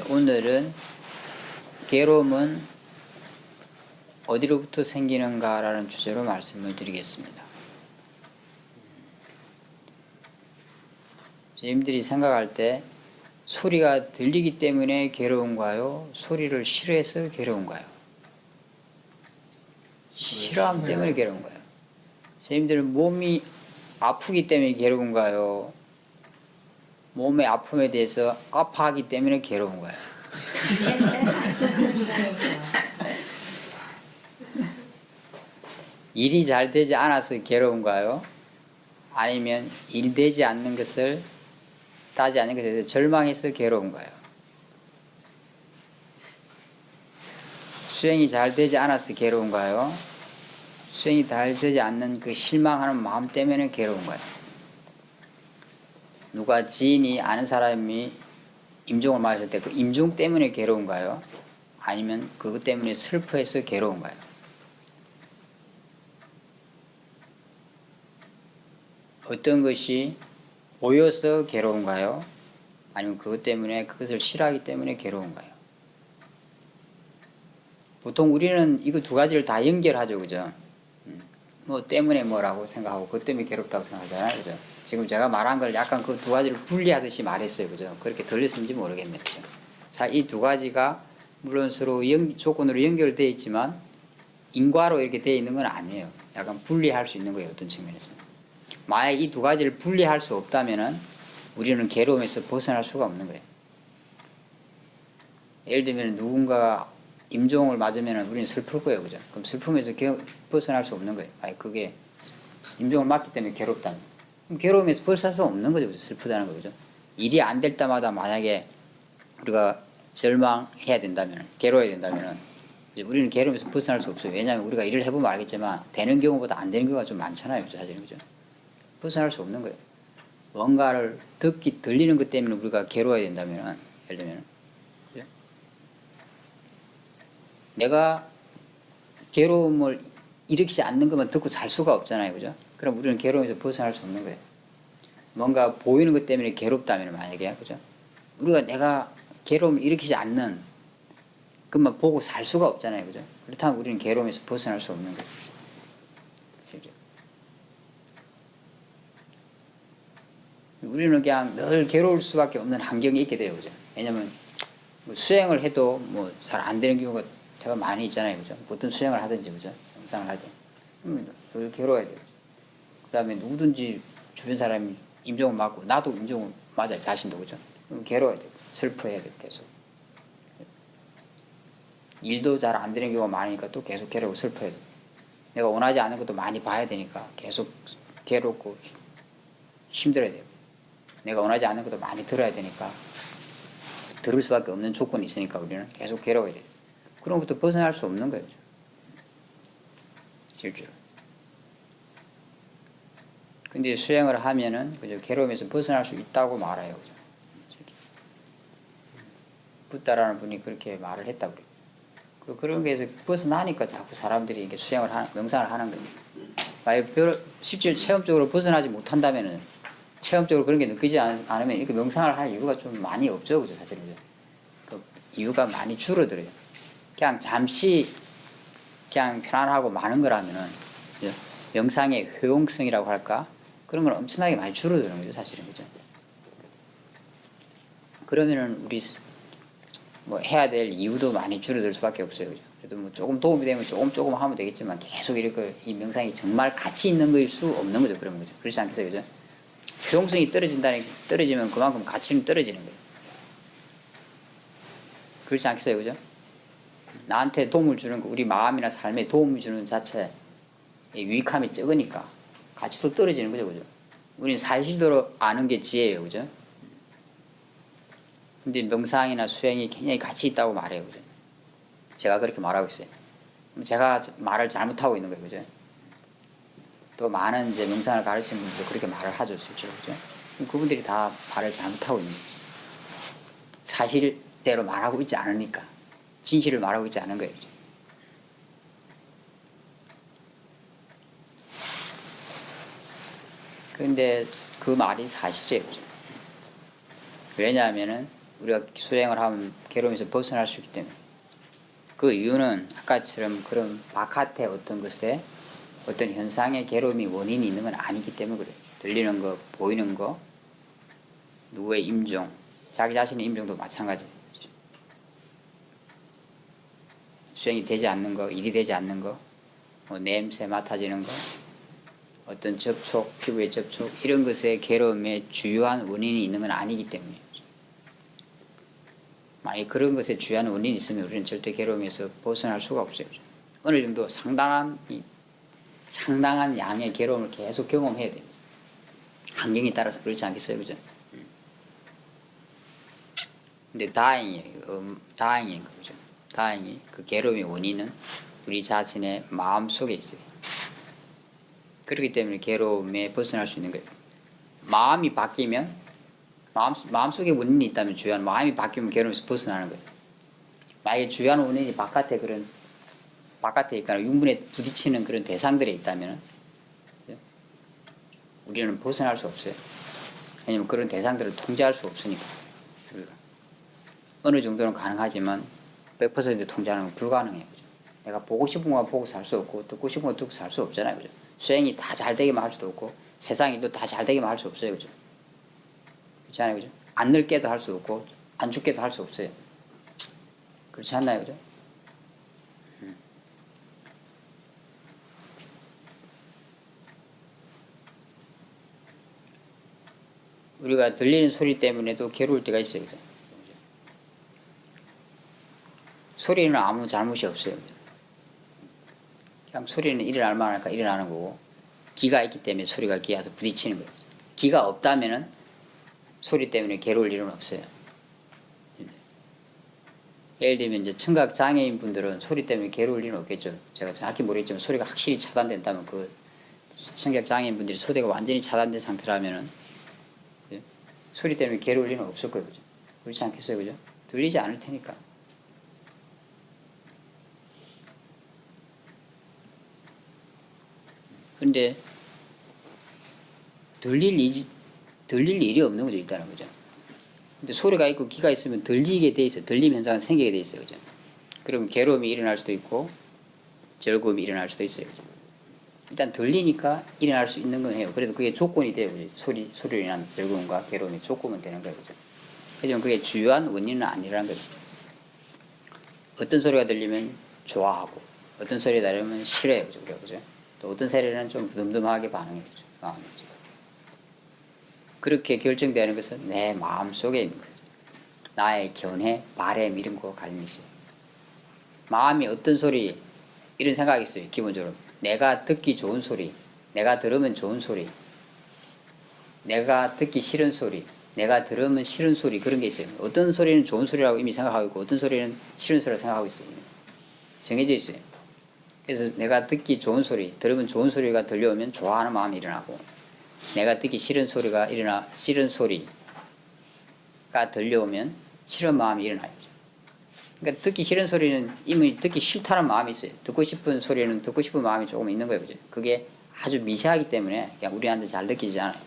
오늘은 괴로움은 어디로부터 생기는가라는 주제로 말씀을 드리겠습니다. 선생님들이 생각할 때 소리가 들리기 때문에 괴로운가요? 소리를 싫어해서 괴로운가요? 싫어함 때문에 괴로운가요? 선생님들은 몸이 아프기 때문에 괴로운가요? 몸의 아픔에 대해서 아파하기 때문에 괴로운가요? 일이 잘 되지 않아서 괴로운가요? 아니면 일 되지 않는 것을 따지 않는 것에 대해서 절망해서 괴로운가요? 수행이 잘 되지 않아서 괴로운가요? 수행이 잘 되지 않는 그 실망하는 마음 때문에 괴로운가요? 누가 지인이 아는 사람이 임종을 맞을 때 그 임종 때문에 괴로운가요? 아니면 그것 때문에 슬퍼해서 괴로운가요? 어떤 것이 보여서 괴로운가요? 아니면 그것 때문에 그것을 싫어하기 때문에 괴로운가요? 보통 우리는 이거 두 가지를 다 연결하죠, 그죠? 뭐 때문에 뭐라고 생각하고 그것 때문에 괴롭다고 생각하잖아요, 그죠? 지금 제가 말한 걸 약간 그 두 가지를 분리하듯이 말했어요, 그죠? 그렇게 들렸는지 모르겠네요, 그죠? 자, 이 두 가지가 물론 서로 조건으로 연결되어 있지만 인과로 이렇게 되어 있는 건 아니에요. 약간 분리할 수 있는 거예요, 어떤 측면에서. 만약 이 두 가지를 분리할 수 없다면은 우리는 괴로움에서 벗어날 수가 없는 거예요. 예를 들면 누군가 임종을 맞으면 우리는 슬플 거예요, 그죠? 그럼 슬픔에서 벗어날 수 없는 거예요. 아니 그게 임종을 맞기 때문에 괴롭다는. 그럼 괴로움에서 벗어날 수 없는 거죠, 그죠? 슬프다는 거죠. 일이 안 될 때마다 만약에 우리가 절망해야 된다면, 괴로워야 된다면, 우리는 괴로움에서 벗어날 수 없어요. 왜냐하면 우리가 일을 해보면 알겠지만 되는 경우보다 안 되는 경우가 좀 많잖아요, 그죠? 사실은, 그죠? 벗어날 수 없는 거예요. 뭔가를 들리는 것 때문에 우리가 괴로워야 된다면, 예를 들면, 그죠? 내가 괴로움을 일으키지 않는 것만 듣고 살 수가 없잖아요, 그죠? 그럼 우리는 괴로움에서 벗어날 수 없는 거예요. 뭔가 보이는 것 때문에 괴롭다면 만약에, 그죠? 우리가 내가 괴로움을 일으키지 않는 것만 보고 살 수가 없잖아요, 그죠? 그렇다면 우리는 괴로움에서 벗어날 수 없는 거예요. 그죠? 우리는 그냥 늘 괴로울 수밖에 없는 환경이 있게 돼요, 그죠? 왜냐면 뭐 수행을 해도 뭐 잘 안 되는 경우가 제가 많이 있잖아요, 그죠? 어떤 수행을 하든지, 그죠? 명상을 하든 늘 괴로워야 돼요. 그 다음에 누구든지 주변 사람이 임종을 맞고 나도 임종을 맞아요, 자신도, 그죠? 그럼 괴로워야 돼요. 슬퍼해야 돼요, 계속. 일도 잘 안 되는 경우가 많으니까 또 계속 괴롭고 슬퍼해야 돼요. 내가 원하지 않는 것도 많이 봐야 되니까 계속 괴롭고 힘들어야 돼요. 내가 원하지 않는 것도 많이 들어야 되니까 들을 수밖에 없는 조건이 있으니까 우리는 계속 괴로워야 돼요. 그런 것도 벗어날 수 없는 거예요. 실제로. 근데 수행을 하면은 그죠? 괴로움에서 벗어날 수 있다고 말해요. 그죠? 붓다라는 분이 그렇게 말을 했다고 그래요. 그리고 그런 게에서 벗어나니까 자꾸 사람들이 이렇게 명상을 하는 거예요. 만약 실제 체험적으로 벗어나지 못한다면은 체험적으로 그런 게 느끼지 않으면 이렇게 명상을 할 이유가 좀 많이 없죠, 그죠? 사실은. 그 이유가 많이 줄어들어요. 그냥 잠시 그냥 편안하고 많은 거라면은 그죠? 명상의 효용성이라고 할까? 그런 건 엄청나게 많이 줄어드는 거죠, 사실은, 그죠? 그러면은 우리 뭐 해야 될 이유도 많이 줄어들 수밖에 없어요, 그죠? 그래도 뭐 조금 도움이 되면 조금 하면 되겠지만 계속 이렇게 이 명상이 정말 가치 있는 거일 수 없는 거죠, 그런 거죠. 그렇지 않겠어요, 그죠? 효용성이 떨어지면 그만큼 가치는 떨어지는 거예요. 그렇지 않겠어요, 그죠? 나한테 도움을 주는 거, 우리 마음이나 삶에 도움을 주는 자체 유익함이 적으니까 가치도 떨어지는 거죠, 그죠? 우리는 사실대로 아는 게 지혜예요, 그죠? 근데 명상이나 수행이 굉장히 가치 있다고 말해요, 그죠? 제가 그렇게 말하고 있어요. 제가 말을 잘못하고 있는 거예요, 그죠? 또 많은 이제 명상을 가르치는 분들도 그렇게 말을 하죠, 실제로, 그죠? 그분들이 다 말을 잘못하고 있는 거죠. 사실대로 말하고 있지 않으니까. 진실을 말하고 있지 않은 거예요, 그죠? 그런데 그 말이 사실이에요, 그죠? 왜냐하면은 우리가 수행을 하면 괴로움에서 벗어날 수 있기 때문에. 그 이유는 아까처럼 그런 바깥의 어떤 것에 어떤 현상의 괴로움이 원인이 있는 건 아니기 때문에 그래요. 들리는 거, 보이는 거, 누구의 임종, 자기 자신의 임종도 마찬가지예요. 수행이 되지 않는 거, 일이 되지 않는 거, 뭐 냄새 맡아지는 거, 어떤 접촉, 피부의 접촉 이런 것에 괴로움의 주요한 원인이 있는 건 아니기 때문에 만약 그런 것에 주요한 원인이 있으면 우리는 절대 괴로움에서 벗어날 수가 없어요. 어느 정도 상당한 양의 괴로움을 계속 경험해야 됩니다. 환경에 따라서 그렇지 않겠어요, 그죠? 근데 다행인 거죠. 다행히 그 괴로움의 원인은 우리 자신의 마음 속에 있어요. 그렇기 때문에 괴로움에 벗어날 수 있는 거예요. 마음이 바뀌면 마음속에 원인이 있다면 주요한 마음이 바뀌면 괴로움에서 벗어나는 거예요. 만약에 주요한 원인이 바깥에 있거나 육문에 부딪히는 그런 대상들에 있다면 우리는 벗어날 수 없어요. 왜냐하면 그런 대상들을 통제할 수 없으니까. 우리가 어느 정도는 가능하지만 100% 통제하는 건 불가능해요. 그죠? 내가 보고 싶은 것만 보고 살 수 없고 듣고 싶은 거 듣고 살 수 없잖아요. 그죠? 수행이 다 잘 되게만 할 수도 없고 세상이 또 다 잘 되게만 할 수 없어요. 그죠? 그렇지 않아요? 그죠? 안 늙게도 할 수 없고 안 죽게도 할 수 없어요. 그렇지 않나요? 그죠? 우리가 들리는 소리 때문에도 괴로울 때가 있어요. 그죠? 소리는 아무 잘못이 없어요. 그냥 소리는 일어날 만하니까 일어나는 거고 기가 있기 때문에 소리가 기에 와서 부딪히는 거예요. 기가 없다면은 소리 때문에 괴로울 일은 없어요. 예를 들면 이제 청각 장애인 분들은 소리 때문에 괴로울 일은 없겠죠. 제가 정확히 모르겠지만 소리가 확실히 차단된다면 그 청각 장애인 분들이 소리가 완전히 차단된 상태라면은 소리 때문에 괴로울 일은 없을 거예요. 그죠? 그렇지 않겠어요? 그죠? 들리지 않을 테니까. 근데 들릴 일이 없는 거죠, 일단은. 그죠? 근데 소리가 있고 기가 있으면 들리게 돼 있어요. 들림 현상은 생기게 돼 있어요. 그죠? 그럼 괴로움이 일어날 수도 있고 즐거움이 일어날 수도 있어요. 그죠? 일단 들리니까 일어날 수 있는 건 해요. 그래도 그게 조건이 돼요. 그죠? 소리로 인한 즐거움과 괴로움이 조건은 되는 거예요. 그죠? 하지만 그게 주요한 원인은 아니라는 거죠. 어떤 소리가 들리면 좋아하고 어떤 소리가 들리면 싫어해요. 그죠? 또 어떤 소리는 좀 덤덤하게 반응해요. 그렇게 결정되는 것은 내 마음 속에 있는 거예요. 나의 견해, 바람 이런 거 관련이 있어요. 마음이 어떤 소리 이런 생각이 있어요. 기본적으로 내가 듣기 좋은 소리, 내가 들으면 좋은 소리, 내가 듣기 싫은 소리, 내가 들으면 싫은 소리 그런 게 있어요. 어떤 소리는 좋은 소리라고 이미 생각하고 있고 어떤 소리는 싫은 소리라고 생각하고 있어요. 정해져 있어요. 그래서 내가 듣기 좋은 소리, 들으면 좋은 소리가 들려오면 좋아하는 마음이 일어나고 내가 듣기 싫은 소리가 싫은 소리가 들려오면 싫은 마음이 일어나요. 그러니까 듣기 싫은 소리는 이미 듣기 싫다는 마음이 있어요. 듣고 싶은 소리는 듣고 싶은 마음이 조금 있는 거예요. 그죠? 그게 아주 미세하기 때문에 그냥 우리한테 잘 느끼지 않아요.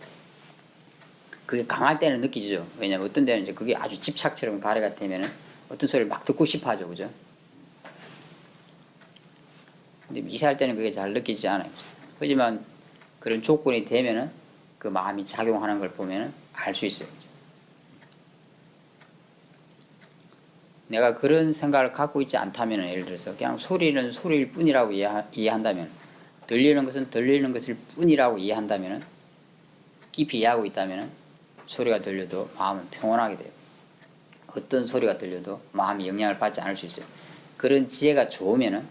그게 강할 때는 느끼죠. 왜냐면 어떤 데는 이제 그게 아주 집착처럼 발휘가 되면은 어떤 소리를 막 듣고 싶어 하죠. 그죠? 근데 미세할 때는 그게 잘 느끼지 않아요. 하지만 그런 조건이 되면은 그 마음이 작용하는 걸 보면은 알 수 있어요. 내가 그런 생각을 갖고 있지 않다면 예를 들어서 그냥 소리는 소리일 뿐이라고 이해한다면 들리는 것은 들리는 것일 뿐이라고 이해한다면 깊이 이해하고 있다면 소리가 들려도 마음은 평온하게 돼요. 어떤 소리가 들려도 마음이 영향을 받지 않을 수 있어요. 그런 지혜가 좋으면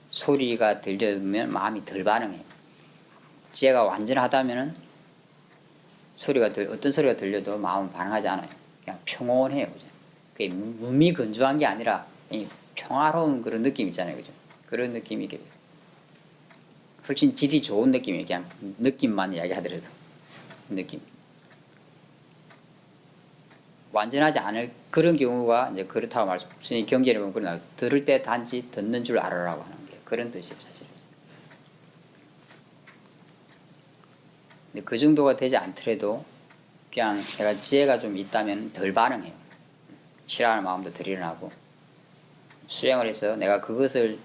소리가 들려면 마음이 덜 반응해요. 지혜가 완전하다면 어떤 소리가 들려도 마음은 반응하지 않아요. 그냥 평온해요. 그죠? 그게 몸이 건조한 게 아니라 평화로운 그런 느낌 있잖아요. 그죠? 그런 느낌이 있게 돼요. 훨씬 질이 좋은 느낌이에요. 그냥 느낌만 이야기하더라도 느낌. 완전하지 않을 그런 경우가 이제 그렇다고 말씀. 스님 경전에 보면 그러나 들을 때 단지 듣는 줄 알아라고 하는 게 그런 뜻이에요, 사실. 근데 그 정도가 되지 않더라도 그냥 내가 지혜가 좀 있다면 덜 반응해요. 싫어하는 마음도 덜 일어나고, 수행을 해서 내가 그것을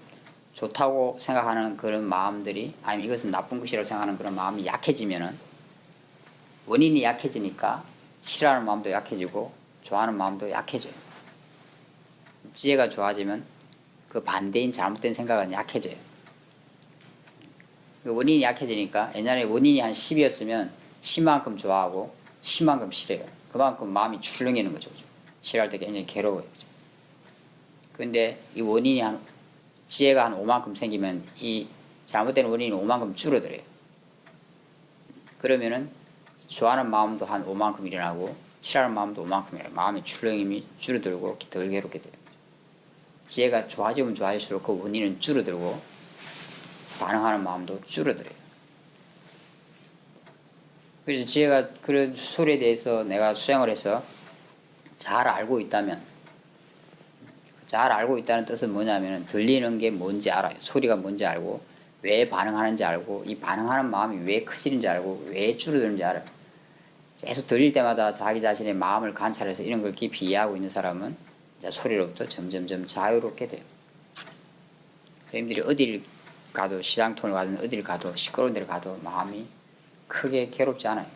좋다고 생각하는 그런 마음들이, 아니면 이것은 나쁜 것이라고 생각하는 그런 마음이 약해지면은, 원인이 약해지니까 싫어하는 마음도 약해지고 좋아하는 마음도 약해져요. 지혜가 좋아지면 그 반대인 잘못된 생각은 약해져요. 그 원인이 약해지니까, 옛날에 원인이 한 10이었으면 10만큼 좋아하고 10만큼 싫어요. 그만큼 마음이 출렁이는 거죠. 싫어할 때 굉장히 괴로워요. 그런데 이 원인이 지혜가 한 5만큼 생기면 이 잘못된 원인이 5만큼 줄어들어요. 그러면은 좋아하는 마음도 한 5만큼 일어나고 싫어하는 마음도 5만큼 일어나요. 마음의 출렁임이 줄어들고 덜 괴롭게 돼요. 지혜가 좋아지면 좋아질수록 그 원인은 줄어들고 반응하는 마음도 줄어들어요. 그래서 지혜가 그런 소리에 대해서 내가 수행을 해서 잘 알고 있다면, 잘 알고 있다는 뜻은 뭐냐면 들리는 게 뭔지 알아요. 소리가 뭔지 알고 왜 반응하는지 알고 이 반응하는 마음이 왜 커지는지 알고 왜 줄어드는지 알아요. 계속 들릴 때마다 자기 자신의 마음을 관찰해서 이런 걸 깊이 이해하고 있는 사람은 이제 소리로부터 점점점 자유롭게 돼요. 선생님들이 어딜 가도, 시장통을 가든 어딜 가도, 시끄러운 데를 가도 마음이 크게 괴롭지 않아요.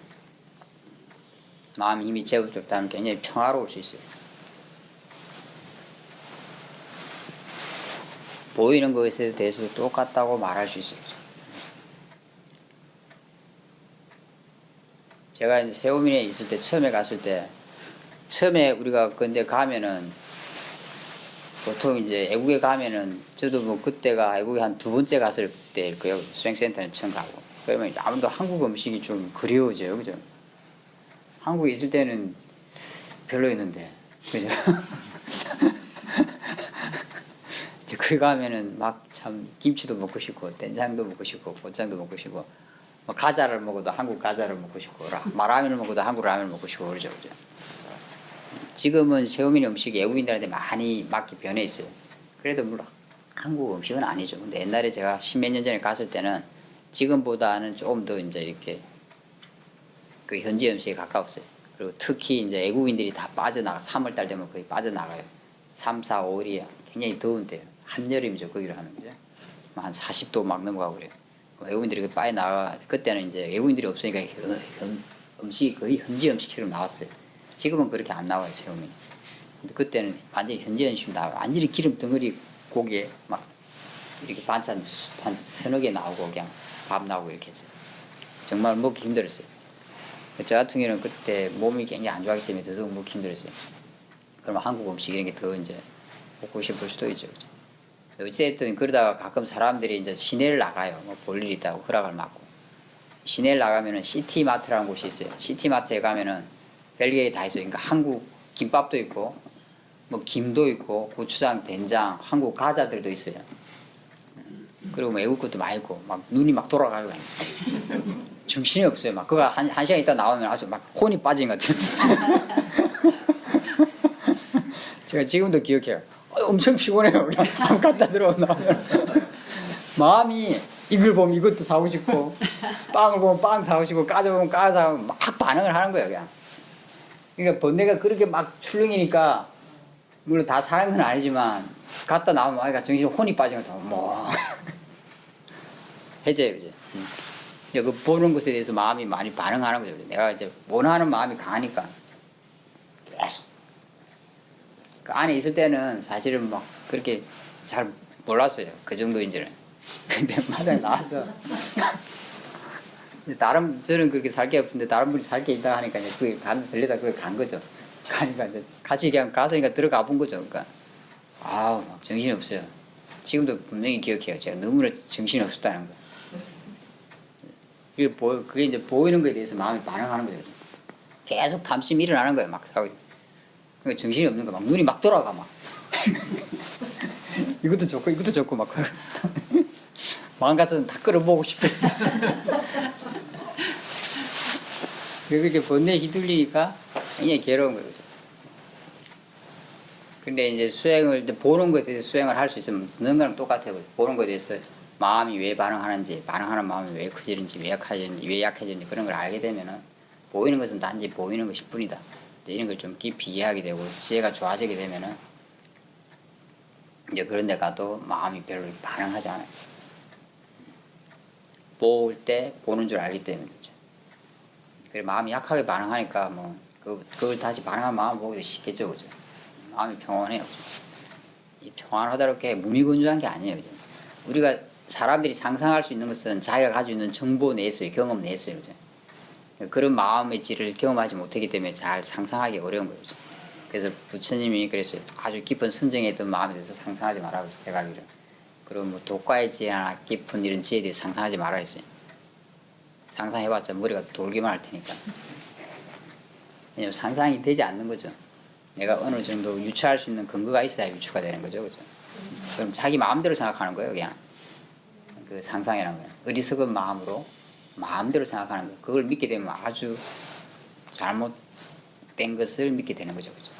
마음 힘이 제법 좋다면 굉장히 평화로울 수 있어요. 보이는 것에 대해서도 똑같다고 말할 수 있어요. 제가 이제 세오민에 있을 때, 처음에 갔을 때, 처음에 우리가 근데 가면은, 보통 이제 애국에 가면은, 저도 뭐 그때가 애국에 한 두 번째 갔을 때일 거예요. 수행센터는 처음 가고. 그러면 아무도 한국 음식이 좀 그리워져요. 그죠? 한국에 있을 때는 별로였는데. 그죠? 거기 가면은 막 참 김치도 먹고 싶고, 된장도 먹고 싶고, 고창도 먹고 싶고, 뭐 과자를 먹어도 한국 과자를 먹고 싶고, 마라면을 먹어도 한국 라면을 먹고 싶고 그러죠. 그죠? 지금은 세우민 음식이 외국인들한테 많이 맞게 변해 있어요. 그래도 물론 한국 음식은 아니죠. 근데 옛날에 제가 10몇 년 전에 갔을 때는 지금보다는 조금 더 이제 이렇게 그 현지 음식에 가까웠어요. 그리고 특히 이제 외국인들이 다 빠져나가, 3월달 되면 거의 빠져나가요. 3, 4, 5월이 굉장히 더운데요. 한여름이죠. 거기로 하는 거죠. 한 40도 막 넘어가고 그래요. 외국인들이 빠져나가, 그때는 이제 외국인들이 없으니까 음식이 거의 현지 음식처럼 나왔어요. 지금은 그렇게 안 나와요, 세우민이. 근데 그때는 완전히 현지 음식이 나와요. 완전히 기름 덩어리 고기에 막 이렇게 반찬 한 서너 개 나오고 그냥 밥 나오고 이렇게 했어요. 정말 먹기 힘들었어요. 저 같은 경우는 그때 몸이 굉장히 안 좋아하기 때문에 더더욱 먹기 힘들었어요. 그러면 한국 음식 이런 게 더 이제 먹고 싶을 수도 있죠. 어쨌든 그러다가 가끔 사람들이 이제 시내를 나가요. 뭐 볼 일이 있다고 허락을 받고. 시내를 나가면은 시티마트라는 곳이 있어요. 시티마트에 가면은 별게 다 있어요. 그러니까 한국 김밥도 있고, 뭐 김도 있고, 고추장, 된장, 한국 과자들도 있어요. 그리고 뭐 외국 것도 많이 있고, 막 눈이 막 돌아가요. 정신이 없어요. 막 그거 한 시간 있다 나오면 아주 막 혼이 빠진 것 같아요. 제가 지금도 기억해요. 엄청 피곤해요. 그냥 갖다 들어오면 마음이 이걸 보면 이것도 사고 싶고, 빵을 보면 빵 사고 싶고, 과자 보면 과자 사고 막 반응을 하는 거예요. 그냥. 그러니까 번뇌가 그렇게 막 출렁이니까 물론 다 사는 건 아니지만 갔다 나오면 아이가 정신 혼이 빠진 것 같아요. 뭐 해져요, 이제. 이제 그 보는 것에 대해서 마음이 많이 반응하는 거죠. 내가 이제 원하는 마음이 강하니까 계속. 그 안에 있을 때는 사실은 막 그렇게 잘 몰랐어요. 그 정도인지는. 근데 마당에 나와서 다른 저는 그렇게 살 게 없는데 다른 분이 살 게 있다 하니까 이제 그게 들려다 그걸 간 거죠. 가니까 이제 같이 그냥 가서니까 들어가 본 거죠. 그러니까 아우 막 정신이 없어요. 지금도 분명히 기억해요. 제가 너무나 정신이 없었다는 거. 그게 이제 보이는 거에 대해서 마음이 반응하는 거죠. 계속 감심이 일어나는 거예요. 막 그러니까 정신이 없는 거 막 눈이 막 돌아가 막. 이것도 좋고 이것도 좋고 막 마음 같아서는 다 끌어보고 싶대. 그렇게 번뇌에 휘둘리니까 굉장히 괴로운 거죠. 근데 이제 수행을 이제 보는 것에 대해서 수행을 할 수 있으면 듣는 거랑 똑같아요. 보는 것에 대해서 마음이 왜 반응하는지, 반응하는 마음이 왜 커지는지, 왜 약해지는지 그런 걸 알게 되면은 보이는 것은 단지 보이는 것일 뿐이다. 이런 걸 좀 깊이 이해하게 되고 지혜가 좋아지게 되면은 이제 그런 데 가도 마음이 별로 반응하지 않아요. 볼 때 보는 줄 알기 때문이죠. 그래 마음이 약하게 반응하니까 뭐 그걸 다시 반응한 마음 보기도 쉽겠죠, 그죠? 마음이 평온해요. 그죠? 이 평안하다렇게 무미건조한 게 아니에요, 그죠? 우리가 사람들이 상상할 수 있는 것은 자기가 가지고 있는 정보 내에서의 경험 내에서요, 그죠? 그런 마음의 질을 경험하지 못하기 때문에 잘 상상하기 어려운 거예요. 그죠? 그래서 부처님이 그랬어요. 아주 깊은 선정에 있던 마음에 대해서 상상하지 말라고 제가 알기로. 그리고 뭐 독과의 지혜나 깊은 이런 지혜에 대해서 상상하지 말라 했어요. 상상해봤자 머리가 돌기만 할 테니까. 왜냐면 상상이 되지 않는 거죠. 내가 어느 정도 유추할 수 있는 근거가 있어야 유추가 되는 거죠, 그죠? 그럼 자기 마음대로 생각하는 거예요, 그냥. 그 상상이라는 거는 어리석은 마음으로 마음대로 생각하는 거. 그걸 믿게 되면 아주 잘못된 것을 믿게 되는 거죠, 그죠?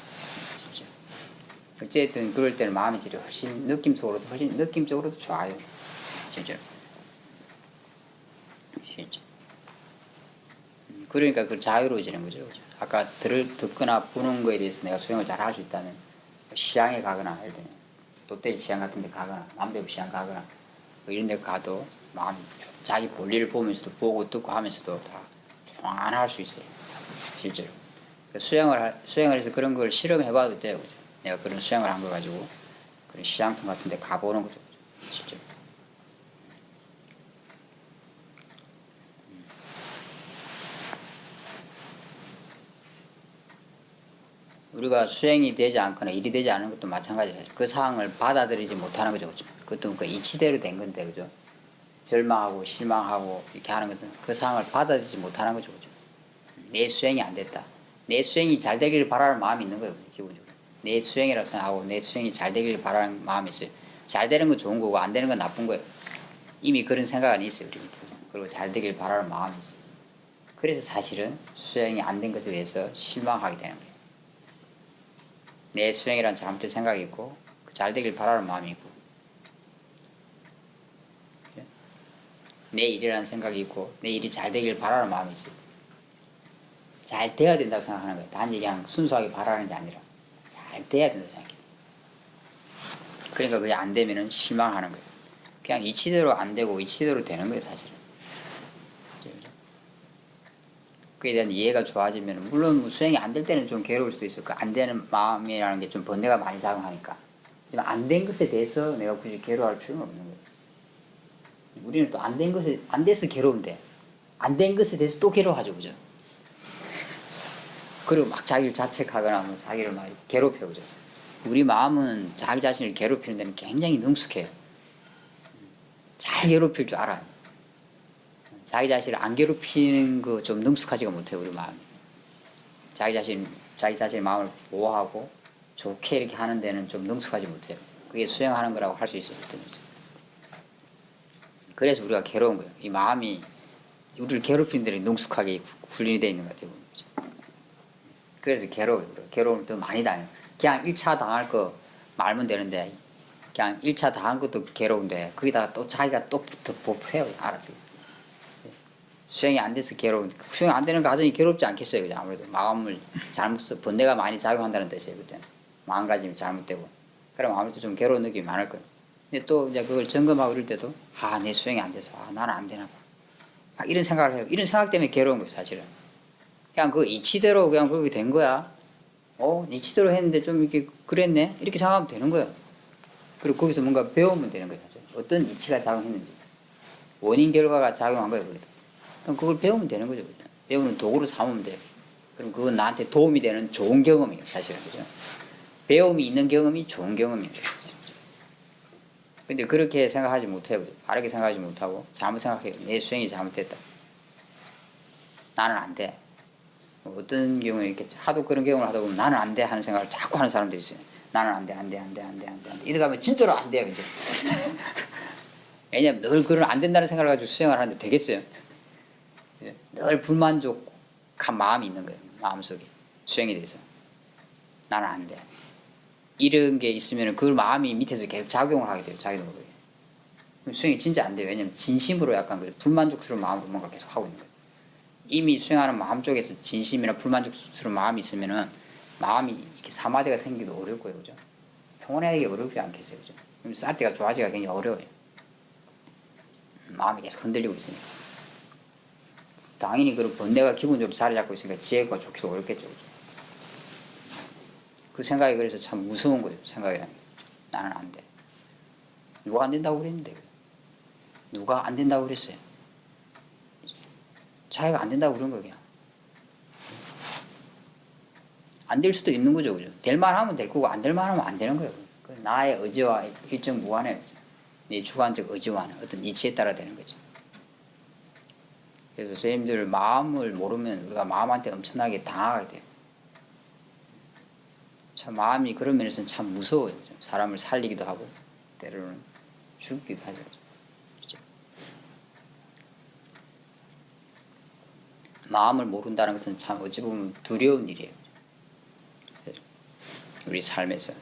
어쨌든 그럴 때는 마음의 질이 훨씬 느낌적으로도 좋아요. 실제로. 그러니까 그 자유로워지는 거죠. 그죠? 아까 듣거나 보는 거에 대해서 내가 수행을 잘 할 수 있다면 시장에 가거나 할 때는 돗대기 시장 같은 데 가거나 남대문 시장 가거나 뭐 이런 데 가도 마음 자기 볼일을 보면서도 보고 듣고 하면서도 다 평안할 수 있어요. 실제로. 수행을 해서 그런 걸 실험해봐도 돼요. 그죠? 내가 그런 수행을 한 거 가지고 그런 시장통 같은 데 가보는 거죠. 실제로. 우리가 수행이 되지 않거나 일이 되지 않은 것도 마찬가지예요. 그 상황을 받아들이지 못하는 거죠. 그죠? 그것도 그 이치대로 된 건데, 그죠? 절망하고 실망하고 이렇게 하는 것은 그 상황을 받아들이지 못하는 거죠. 그죠? 내 수행이 안 됐다. 내 수행이 잘 되기를 바라는 마음이 있는 거예요. 기본적으로. 내 수행이라고 생각하고 내 수행이 잘 되기를 바라는 마음이 있어요. 잘 되는 건 좋은 거고 안 되는 건 나쁜 거예요. 이미 그런 생각은 있어요. 우리 밑에. 그리고 잘 되기를 바라는 마음이 있어요. 그래서 사실은 수행이 안 된 것에 대해서 실망하게 되는 거예요. 내 수행이란 잘못된 생각이 있고 잘 되길 바라는 마음이 있고 내 일이라는 생각이 있고 내 일이 잘 되길 바라는 마음이 있어요. 잘 돼야 된다고 생각하는 거예요. 단지 그냥 순수하게 바라는 게 아니라 잘 돼야 된다고 생각해요. 그러니까 그게 안 되면은 실망하는 거예요. 그냥 이치대로 안 되고 이치대로 되는 거예요, 사실은. 그에 대한 이해가 좋아지면 물론 수행이 안 될 때는 좀 괴로울 수도 있어요. 그 안 되는 마음이라는 게 좀 번뇌가 많이 작용하니까. 하지만 안 된 것에 대해서 내가 굳이 괴로워할 필요는 없는 거예요. 우리는 또 안 된 것에 안 돼서 괴로운데 안 된 것에 대해서 또 괴로워하죠, 그죠? 그리고 막 자기를 자책하거나 뭐 자기를 막 괴롭혀, 그죠? 우리 마음은 자기 자신을 괴롭히는 데는 굉장히 능숙해요. 잘 괴롭힐 줄 알아요. 자기 자신을 안 괴롭히는 거 좀 능숙하지가 못해요, 우리 마음이. 자기 자신의 마음을 보호하고 좋게 이렇게 하는 데는 좀 능숙하지 못해요. 그게 수행하는 거라고 할 수 있어요. 그래서 우리가 괴로운 거예요. 이 마음이 우리를 괴롭히는 데는 능숙하게 훈련이 되어 있는 것 같아요. 그래서 괴로워요. 괴로움을 더 많이 당해요. 그냥 1차 당할 거 말면 되는데 그냥 1차 당한 것도 괴로운데 거기다가 또 자기가 또 복해요. 알아서. 수행이 안 돼서 괴로운, 수행 안 되는 과정이 괴롭지 않겠어요. 그죠? 아무래도 마음을 번뇌가 많이 작용한다는 뜻이에요. 그때는. 마음가짐이 잘못되고. 그럼 아무래도 좀 괴로운 느낌이 많을 거예요. 근데 또 이제 그걸 점검하고 이럴 때도, 내 수행이 안 돼서, 나는 안 되나 봐. 이런 생각을 해요. 이런 생각 때문에 괴로운 거예요, 사실은. 그냥 그 이치대로 그냥 그렇게 된 거야. 이치대로 했는데 좀 이렇게 그랬네? 이렇게 생각하면 되는 거예요. 그리고 거기서 뭔가 배우면 되는 거예요. 사실. 어떤 이치가 작용했는지. 원인 결과가 작용한 거예요, 그래도. 그럼 그걸 배우면 되는 거죠. 그죠? 배우는 도구로 삼으면 돼요. 그럼 그건 나한테 도움이 되는 좋은 경험이에요, 사실은. 그죠? 배움이 있는 경험이 좋은 경험이에요. 근데 그렇게 생각하지 못해요. 그죠? 바르게 생각하지 못하고 잘못 생각해요. 내 수행이 잘못됐다. 나는 안 돼. 어떤 경우에 이렇게 하도 그런 경험을 하다 보면 나는 안 돼 하는 생각을 자꾸 하는 사람들이 있어요. 나는 안 돼. 이러다 가면 진짜로 안 돼요, 이제. 왜냐면 늘 그런 안 된다는 생각을 가지고 수행을 하는데 되겠어요? 늘 불만족한 마음이 있는 거예요. 마음속에. 수행에 대해서. 나는 안 돼. 이런 게 있으면 그 마음이 밑에서 계속 작용을 하게 돼요. 자기도 모르게. 수행이 진짜 안 돼요. 왜냐면 진심으로 약간 불만족스러운 마음으로 뭔가 계속 하고 있는 거예요. 이미 수행하는 마음 쪽에서 진심이나 불만족스러운 마음이 있으면은 마음이 이렇게 사마디가 생기기도 어려울 거예요, 그죠? 평온하기 어렵지 않겠어요, 그죠? 그럼 사티가 좋아지기가 굉장히 어려워요. 마음이 계속 흔들리고 있으니까. 당연히 그런 번뇌가 기본적으로 자리 잡고 있으니까 지혜가 좋기도 어렵겠죠, 그죠? 그 생각이 그래서 참 무서운 거예요, 생각이라는 게. 나는 안 돼. 누가 안 된다고 그랬는데, 누가 안 된다고 그랬어요? 자기가 안 된다고 그런 거예요, 그냥. 안 될 수도 있는 거죠, 그죠? 될 만하면 될 거고, 안 될 만하면 안 되는 거예요. 그 나의 의지와 일정 무관해요, 그죠? 내 주관적 의지와는 어떤 이치에 따라 되는 거죠. 그래서 선생님들 마음을 모르면 우리가 마음한테 엄청나게 당하게 돼요. 참 마음이 그런 면에서는 참 무서워요. 사람을 살리기도 하고 때로는 죽이기도 하죠. 그렇죠? 마음을 모른다는 것은 참 어찌 보면 두려운 일이에요. 우리 삶에서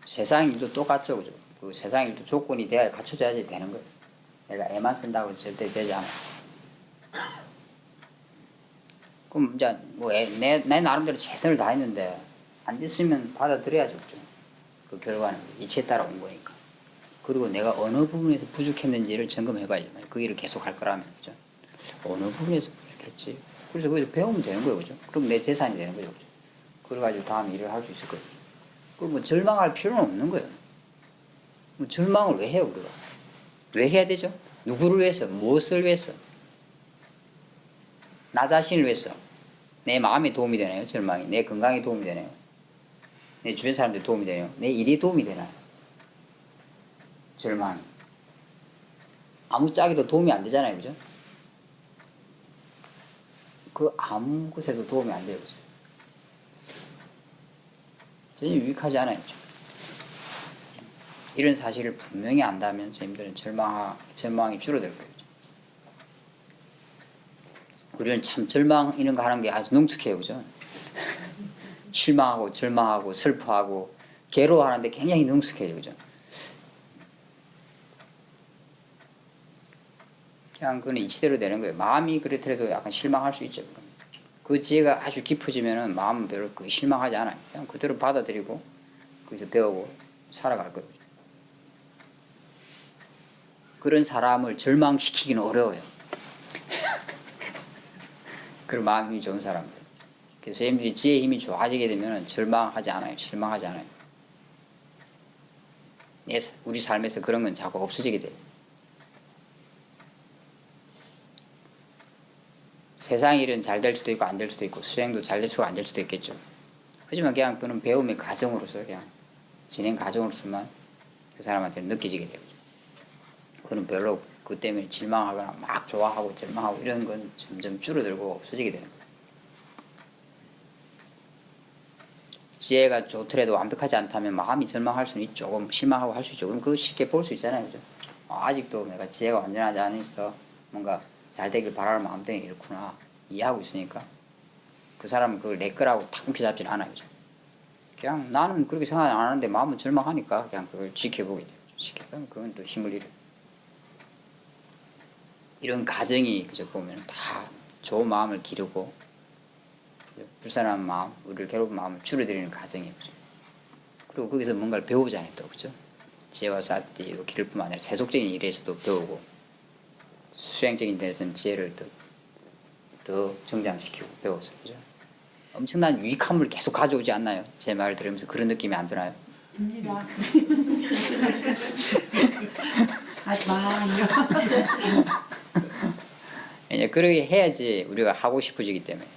세상 일도 똑같죠, 그죠? 그 세상 일도 조건이 돼야 갖춰져야지 되는 거예요. 내가 애만 쓴다고 절대 되지 않아요. 그럼 이제 뭐 내 나름대로 최선을 다했는데 안 됐으면 받아들여야죠, 그죠? 그 결과는 이치에 따라 온 거니까. 그리고 내가 어느 부분에서 부족했는지를 점검해봐야죠. 그 일을 계속 할 거라면, 그죠? 어느 부분에서 부족했지? 그래서 거기서 배우면 되는 거예요, 그죠? 그럼 내 재산이 되는 거죠, 그죠? 그래가지고 다음 일을 할 수 있을 거예요. 그럼 뭐 절망할 필요는 없는 거예요. 뭐 절망을 왜 해요, 우리가? 왜 해야 되죠? 누구를 위해서? 무엇을 위해서? 나 자신을 위해서. 내 마음에 도움이 되나요? 절망이. 내 건강에 도움이 되나요? 내 주변 사람들에 도움이 되나요? 내 일에 도움이 되나요? 절망이. 아무짝에도 도움이 안 되잖아요, 그죠? 그 아무 곳에도 도움이 안 돼요, 그죠? 전혀 유익하지 않아요, 그죠? 이런 사실을 분명히 안다면 저희들은 절망이 줄어들 거예요. 우리는 참 절망 이런 거 하는 게 아주 능숙해요, 그죠? 실망하고 절망하고 슬퍼하고 괴로워하는데 굉장히 능숙해요, 그죠? 그냥 그건 이치대로 되는 거예요. 마음이 그렇더라도 약간 실망할 수 있죠. 그 지혜가 아주 깊어지면은 마음은 별로 실망하지 않아요. 그냥 그대로 받아들이고 거기서 배우고 살아갈 거예요. 그런 사람을 절망시키기는 어려워요. 그런 마음이 좋은 사람들. 그래서 선생님들이 지혜의 힘이 좋아지게 되면 절망하지 않아요. 실망하지 않아요. 우리 삶에서 그런 건 자꾸 없어지게 돼요. 세상 일은 잘 될 수도 있고 안 될 수도 있고 수행도 잘 될 수도 안 될 수도 있겠죠. 하지만 그냥 그는 배움의 과정으로서 그냥 진행 과정으로서만 그 사람한테 느껴지게 돼요. 그는 별로 그 때문에 질망하거나 막 좋아하고 절망하고 이런 건 점점 줄어들고 없어지게 되는 거예요. 지혜가 좋더라도 완벽하지 않다면 마음이 절망할 수는 있죠. 조금 실망하고 할 수 있죠. 그럼 그거 쉽게 볼 수 있잖아요, 그죠? 아직도 내가 지혜가 완전하지 않아서 뭔가 잘 되길 바라는 마음 때문에 이렇구나 이해하고 있으니까 그 사람은 그걸 내 거라고 탁 움켜잡지는 않아요, 그죠? 그냥 나는 그렇게 생각 안 하는데 마음은 절망하니까 그냥 그걸 지켜보게 돼요. 지켜보면 그건 또 힘을 잃어요. 이런 가정이 그저 보면 다 좋은 마음을 기르고 불쌍한 마음, 우리를 괴롭힌 마음을 줄여드리는 가정이에요. 그리고 거기서 뭔가를 배우잖아요, 또 그죠? 지혜와 사티도 기를 뿐만 아니라 세속적인 일에서도 배우고 수행적인 데서는 지혜를 더 정장시키고 배워서 그죠? 엄청난 유익함을 계속 가져오지 않나요? 제 말을 들으면서 그런 느낌이 안 드나요? 듭니다. 하지마. 그렇게 해야지 우리가 하고 싶어지기 때문에.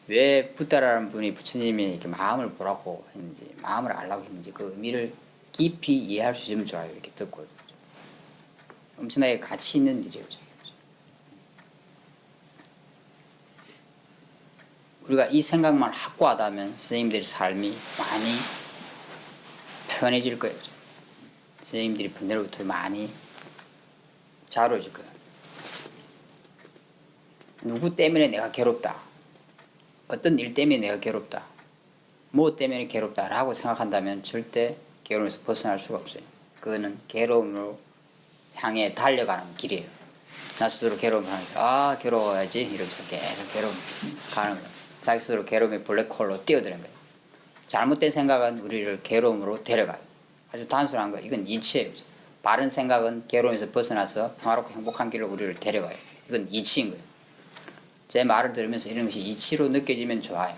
왜 붓다라는 분이 부처님이 이렇게 마음을 보라고 했는지, 마음을 알라고 했는지 그 의미를 깊이 이해할 수 있으면 좋아요. 이렇게 듣고 엄청나게 가치 있는 일이에요. 우리가 이 생각만 확고하다면 선생님들의 삶이 많이 편해질 거예요. 선생님들이 번뇌로부터 많이 자유로워질 거예요. 누구 때문에 내가 괴롭다. 어떤 일 때문에 내가 괴롭다. 뭐 때문에 괴롭다라고 생각한다면 절대 괴로움에서 벗어날 수가 없어요. 그거는 괴로움으로 향해 달려가는 길이에요. 나 스스로 괴로움을 하면서 괴로워야지 이러면서 계속 괴로움 가는 거예요. 자기 스스로 괴로움의 블랙홀로 뛰어드는 거예요. 잘못된 생각은 우리를 괴로움으로 데려가요. 아주 단순한 거 이건 이치예요. 바른 생각은 괴로움에서 벗어나서 평화롭고 행복한 길로 우리를 데려가요. 이건 이치인 거예요. 제 말을 들으면서 이런 것이 이치로 느껴지면 좋아요.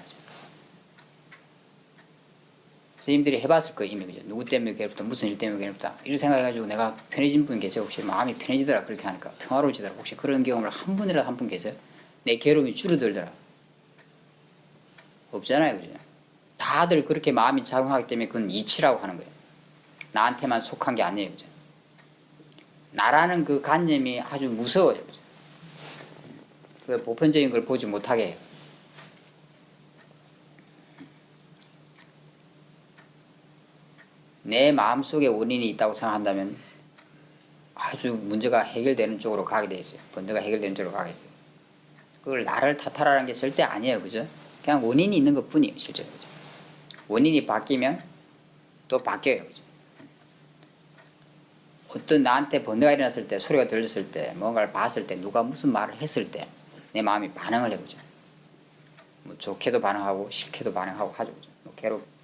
선생님들이 해봤을 거예요. 이미. 그죠? 누구 때문에 괴롭다, 무슨 일 때문에 괴롭다 이런 생각해가지고 내가 편해진 분 계세요? 혹시 마음이 편해지더라 그렇게 하니까 평화로워지더라. 혹시 그런 경험을 한 분이라도 한 분 계세요? 내 괴로움이 줄어들더라. 없잖아요. 그죠? 다들 그렇게 마음이 작용하기 때문에 그건 이치라고 하는 거예요. 나한테만 속한 게 아니에요. 그죠? 나라는 그 관념이 아주 무서워요. 그죠? 그 보편적인 걸 보지 못하게 해요. 내 마음속에 원인이 있다고 생각한다면 아주 문제가 해결되는 쪽으로 가게 돼 있어요. 번뇌가 해결되는 쪽으로 가게 있어요. 그걸 나를 탓하라는 게 절대 아니에요. 그죠? 그냥 원인이 있는 것 뿐이에요. 실제로. 그죠? 원인이 바뀌면 또 바뀌어요. 그죠? 어떤 나한테 번뇌가 일어났을 때, 소리가 들렸을 때, 뭔가를 봤을 때, 누가 무슨 말을 했을 때 내 마음이 반응을 해보죠. 뭐 좋게도 반응하고 싫게도 반응하고 하죠. 뭐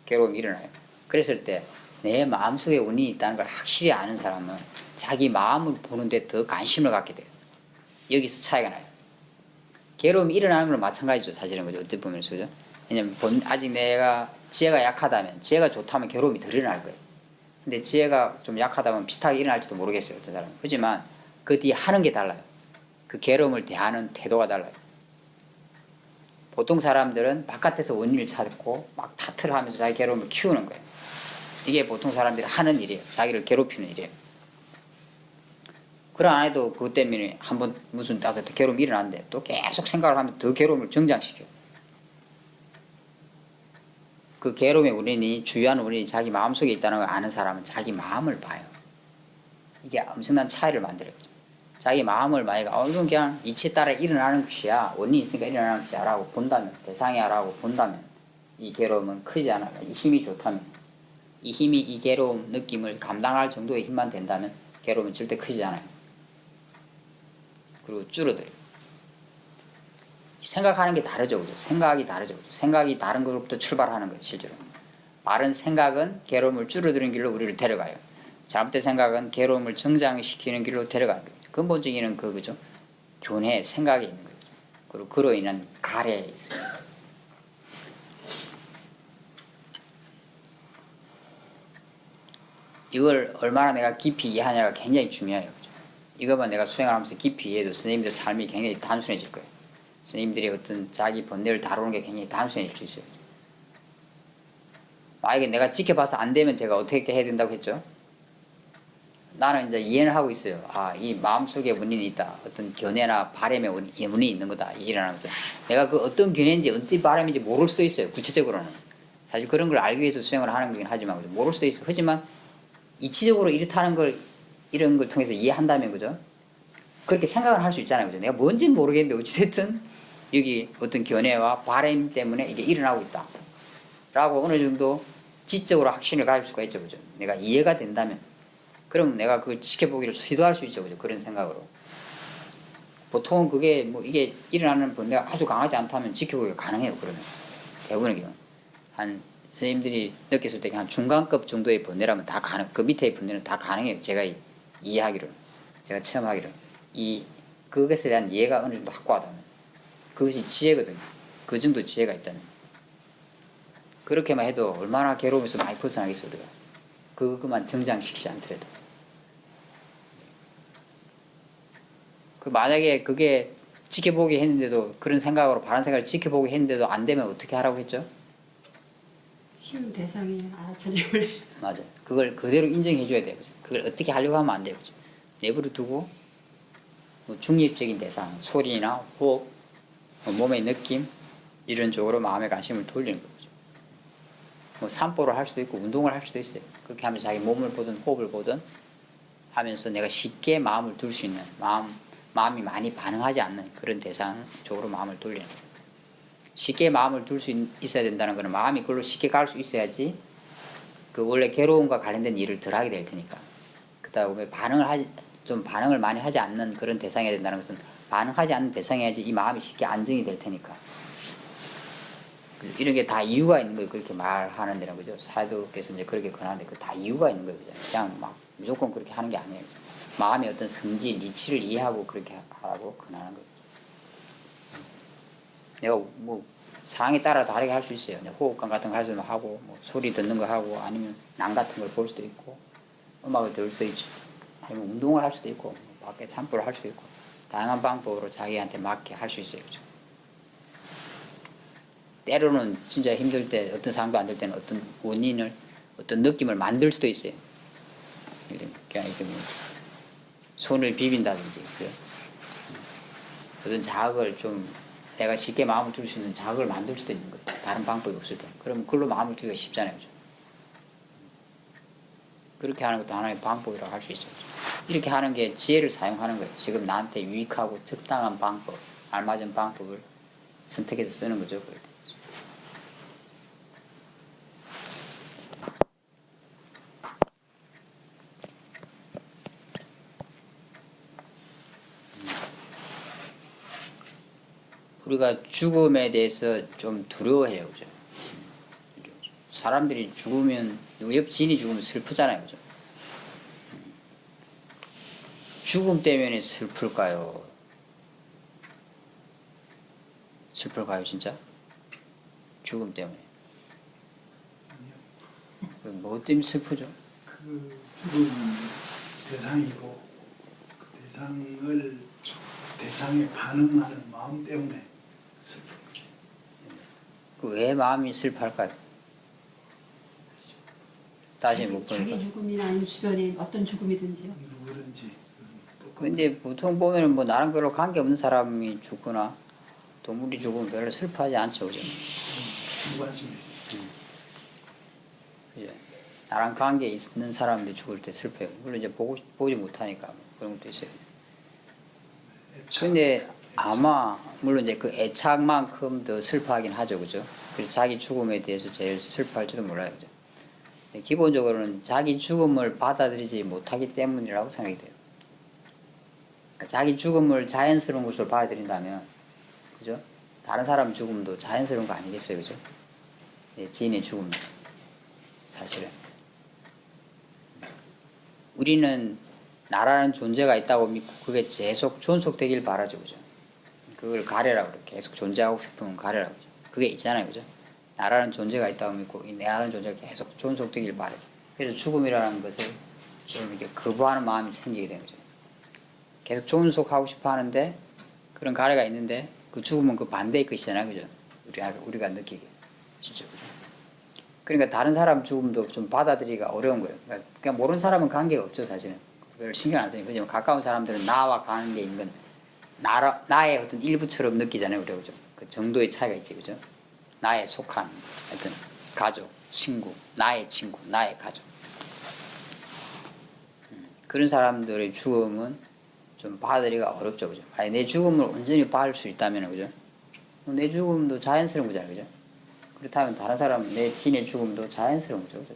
괴로움이 일어나요. 그랬을 때 내 마음속에 원인이 있다는 걸 확실히 아는 사람은 자기 마음을 보는데 더 관심을 갖게 돼요. 여기서 차이가 나요. 괴로움이 일어나는 건 마찬가지죠. 사실은 그죠. 어찌 보면 그죠. 왜냐면 아직 내가 지혜가 약하다면, 지혜가 좋다면 괴로움이 덜 일어날 거예요. 근데 지혜가 좀 약하다면 비슷하게 일어날지도 모르겠어요. 어떤 사람은. 하지만 그 뒤에 하는 게 달라요. 그 괴로움을 대하는 태도가 달라요. 보통 사람들은 바깥에서 원인을 찾고 막 탓을 하면서 자기 괴로움을 키우는 거예요. 이게 보통 사람들이 하는 일이에요. 자기를 괴롭히는 일이에요. 그래 안 해도 그것 때문에 한번 무슨 괴로움이 일어났는데 또 계속 생각을 하면 더 괴로움을 정장시켜요. 그 괴로움의 원인이 주요한 원인이 자기 마음속에 있다는 걸 아는 사람은 자기 마음을 봐요. 이게 엄청난 차이를 만들어요. 자기 마음을 만약에 이건 그냥 이치에 따라 일어나는 것이야. 원인이 있으니까 일어나는 것이야 라고 본다면, 대상이야 라고 본다면 이 괴로움은 크지 않아요. 이 힘이 좋다면, 이 힘이 이 괴로움 느낌을 감당할 정도의 힘만 된다면 괴로움은 절대 크지 않아요. 그리고 줄어들어요. 생각하는 게 다르죠. 그죠? 생각이 다르죠. 그죠? 생각이 다른 것부터 출발하는 거예요. 실제로. 바른 생각은 괴로움을 줄어드는 길로 우리를 데려가요. 잘못된 생각은 괴로움을 정장시키는 길로 데려가는 거예요. 근본적인 그죠? 교내 생각에 있는 거죠. 그리고 그로 인한 가래에 있어요. 이걸 얼마나 내가 깊이 이해하냐가 굉장히 중요해요. 그죠? 이것만 내가 수행을 하면서 깊이 이해해도 선생님들 삶이 굉장히 단순해질 거예요. 선생님들이 어떤 자기 번뇌를 다루는 게 굉장히 단순해질 수 있어요. 만약에 내가 지켜봐서 안 되면 제가 어떻게 해야 된다고 했죠? 나는 이제 이해를 하고 있어요. 이 마음속에 원인이 있다. 어떤 견해나 바람의 원인이 있는 거다. 일어나면서. 내가 그 어떤 견해인지 어떤 바람인지 모를 수도 있어요. 구체적으로는. 사실 그런 걸 알기 위해서 수행을 하는 거긴 하지만 모를 수도 있어요. 하지만 이치적으로 이렇다는 걸 이런 걸 통해서 이해한다면 그죠? 그렇게 생각을 할 수 있잖아요. 그죠? 내가 뭔지는 모르겠는데 어찌됐든 여기 어떤 견해와 바람 때문에 이게 일어나고 있다. 라고 어느 정도 지적으로 확신을 가질 수가 있죠. 그죠? 내가 이해가 된다면. 그럼 내가 그걸 지켜보기를 시도할 수 있죠. 그죠? 그런 생각으로. 보통은 그게 이게 일어나는 번뇌가 아주 강하지 않다면 지켜보기가 가능해요. 그러면. 대부분의 경우. 한 선생님들이 느꼈을 때 한 중간급 정도의 번뇌라면 다 그 밑에의 번뇌는 다 가능해요. 제가 이해하기로. 제가 체험하기로. 그것에 대한 이해가 어느 정도 확고하다면. 그것이 지혜거든요. 그 정도 지혜가 있다면. 그렇게만 해도 얼마나 괴로움에서 많이 벗어나겠어요. 우리가. 그것만 정장시키지 않더라도. 만약에 그게 지켜보기 했는데도 그런 생각으로 바른 생각을 지켜보기 했는데도 안 되면 어떻게 하라고 했죠? 쉬운 대상이 알아차림을. 맞아요. 그걸 그대로 인정해 줘야 돼요. 그걸 어떻게 하려고 하면 안 돼요. 내버려 두고 중립적인 대상, 소리나 호흡, 몸의 느낌 이런 쪽으로 마음의 관심을 돌리는 거죠. 산보를 할 수도 있고 운동을 할 수도 있어요. 그렇게 하면서 자기 몸을 보든 호흡을 보든 하면서 내가 쉽게 마음을 둘 수 있는 마음이 많이 반응하지 않는 그런 대상 쪽으로 마음을 돌리는 거예요. 쉽게 마음을 둘 수 있어야 된다는 것은 마음이 그걸로 쉽게 갈 수 있어야지 그 원래 괴로움과 관련된 일을 덜 하게 될 테니까. 그다음에 반응을 좀 반응을 많이 하지 않는 그런 대상이어야 된다는 것은 반응하지 않는 대상이어야지 이 마음이 쉽게 안정이 될 테니까. 이런 게 다 이유가 있는 거예요. 그렇게 말하는 데는 그죠. 사도께서 이제 그렇게 권하는데 그 다 이유가 있는 거예요. 그죠? 그냥 막 무조건 그렇게 하는 게 아니에요. 마음의 어떤 성질, 이치를 이해하고 그렇게 하라고 권하는 거예요. 내가 뭐 상황에 따라 다르게 할 수 있어요. 호흡감 같은 거 할 수는 하고, 뭐 소리 듣는 거 하고, 아니면 낭 같은 걸 볼 수도 있고, 음악을 들을 수도 있죠. 아니면 운동을 할 수도 있고, 밖에 산보를 할 수도 있고, 다양한 방법으로 자기한테 맞게 할 수 있어요. 그죠? 때로는 진짜 힘들 때, 어떤 상황도 안 될 때는 어떤 원인을, 어떤 느낌을 만들 수도 있어요. 그냥 이렇게 뭐 손을 비빈다든지, 그죠? 어떤 자극을 좀 내가 쉽게 마음을 둘 수 있는 자극을 만들 수도 있는 거예요. 다른 방법이 없을 때. 그럼 그걸로 마음을 두기가 쉽잖아요. 그죠? 그렇게 하는 것도 하나의 방법이라고 할 수 있죠. 이렇게 하는 게 지혜를 사용하는 거예요. 지금 나한테 유익하고 적당한 방법, 알맞은 방법을 선택해서 쓰는 거죠. 그럴 때. 우리가 죽음에 대해서 좀 두려워해요. 그죠? 사람들이 죽으면, 옆 지인이 죽으면 슬프잖아요. 그죠? 죽음 때문에 슬플까요? 슬플까요, 진짜? 죽음 때문에. 뭐 때문에 슬프죠? 그 죽은 대상이고 그 대상에 반응하는 마음 때문에 슬픕니다. 왜 마음이 슬퍼할까요? 다시 못 자기 보니까. 죽음이나 아니면 주변에 어떤 죽음이든지요. 누구든지 근데 보통 보면은 뭐 나랑 별로 관계 없는 사람이 죽거나 동물이 죽으면 별로 슬퍼하지 않죠, 그죠? 무관심이 그죠? 나랑 관계 있는 사람들이 죽을 때 슬퍼요. 물론 이제 보지 못하니까 뭐 그런 것도 있어요. 근데 아마 물론 이제 그 애착만큼 더 슬퍼하긴 하죠, 그죠? 그래서 자기 죽음에 대해서 제일 슬퍼할지도 몰라요, 그죠? 기본적으로는 자기 죽음을 받아들이지 못하기 때문이라고 생각이 돼요. 자기 죽음을 자연스러운 것으로 받아들인다면, 그죠? 다른 사람 죽음도 자연스러운 거 아니겠어요, 그죠? 지인의 죽음, 사실은. 우리는 나라는 존재가 있다고 믿고 그게 계속 존속되길 바라죠, 그죠? 그걸 가려라고 그래. 계속 존재하고 싶으면 가려라고 그죠? 그게 있잖아요, 그죠? 나라는 존재가 있다고 믿고 이 나라는 존재가 계속 존속되길 바라죠. 그래서 죽음이라는 것을 좀 이렇게 거부하는 마음이 생기게 되는 거죠. 계속 존속하고 싶어 하는데 그런 가래가 있는데 그 죽음은 그 반대의 것이잖아요, 그죠? 우리가 느끼게. 진짜. 그러니까 다른 사람 죽음도 좀 받아들이기가 어려운 거예요. 그러니까 그냥 모르는 사람은 관계가 없죠, 사실은. 별 신경 안 쓰니까. 그지만 가까운 사람들은 나와 관계인 건 나의 어떤 일부처럼 느끼잖아요, 우리가. 그죠? 그 정도의 차이가 있지, 그죠? 나의 속한 어떤 가족, 친구, 나의 가족. 그런 사람들의 죽음은 좀 받아들이기가 어렵죠, 그죠? 아니, 내 죽음을 온전히 받을 수 있다면, 그죠? 내 죽음도 자연스러운 거잖아요, 그죠? 그렇다면 다른 사람, 내 지인의 죽음도 자연스러운 거죠, 그죠?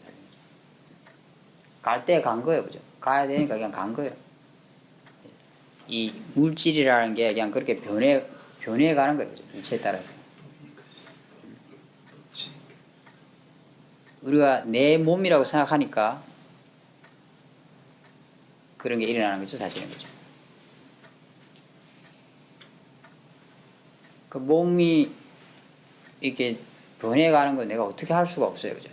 갈 때 간 거예요, 그죠? 가야 되니까 그냥 간 거예요. 이 물질이라는 게 그냥 그렇게 변해가는 거예요, 그죠? 이치에 따라서. 우리가 내 몸이라고 생각하니까 그런 게 일어나는 거죠, 사실은. 그죠? 그 몸이 이렇게 변해가는 건 내가 어떻게 할 수가 없어요, 그죠?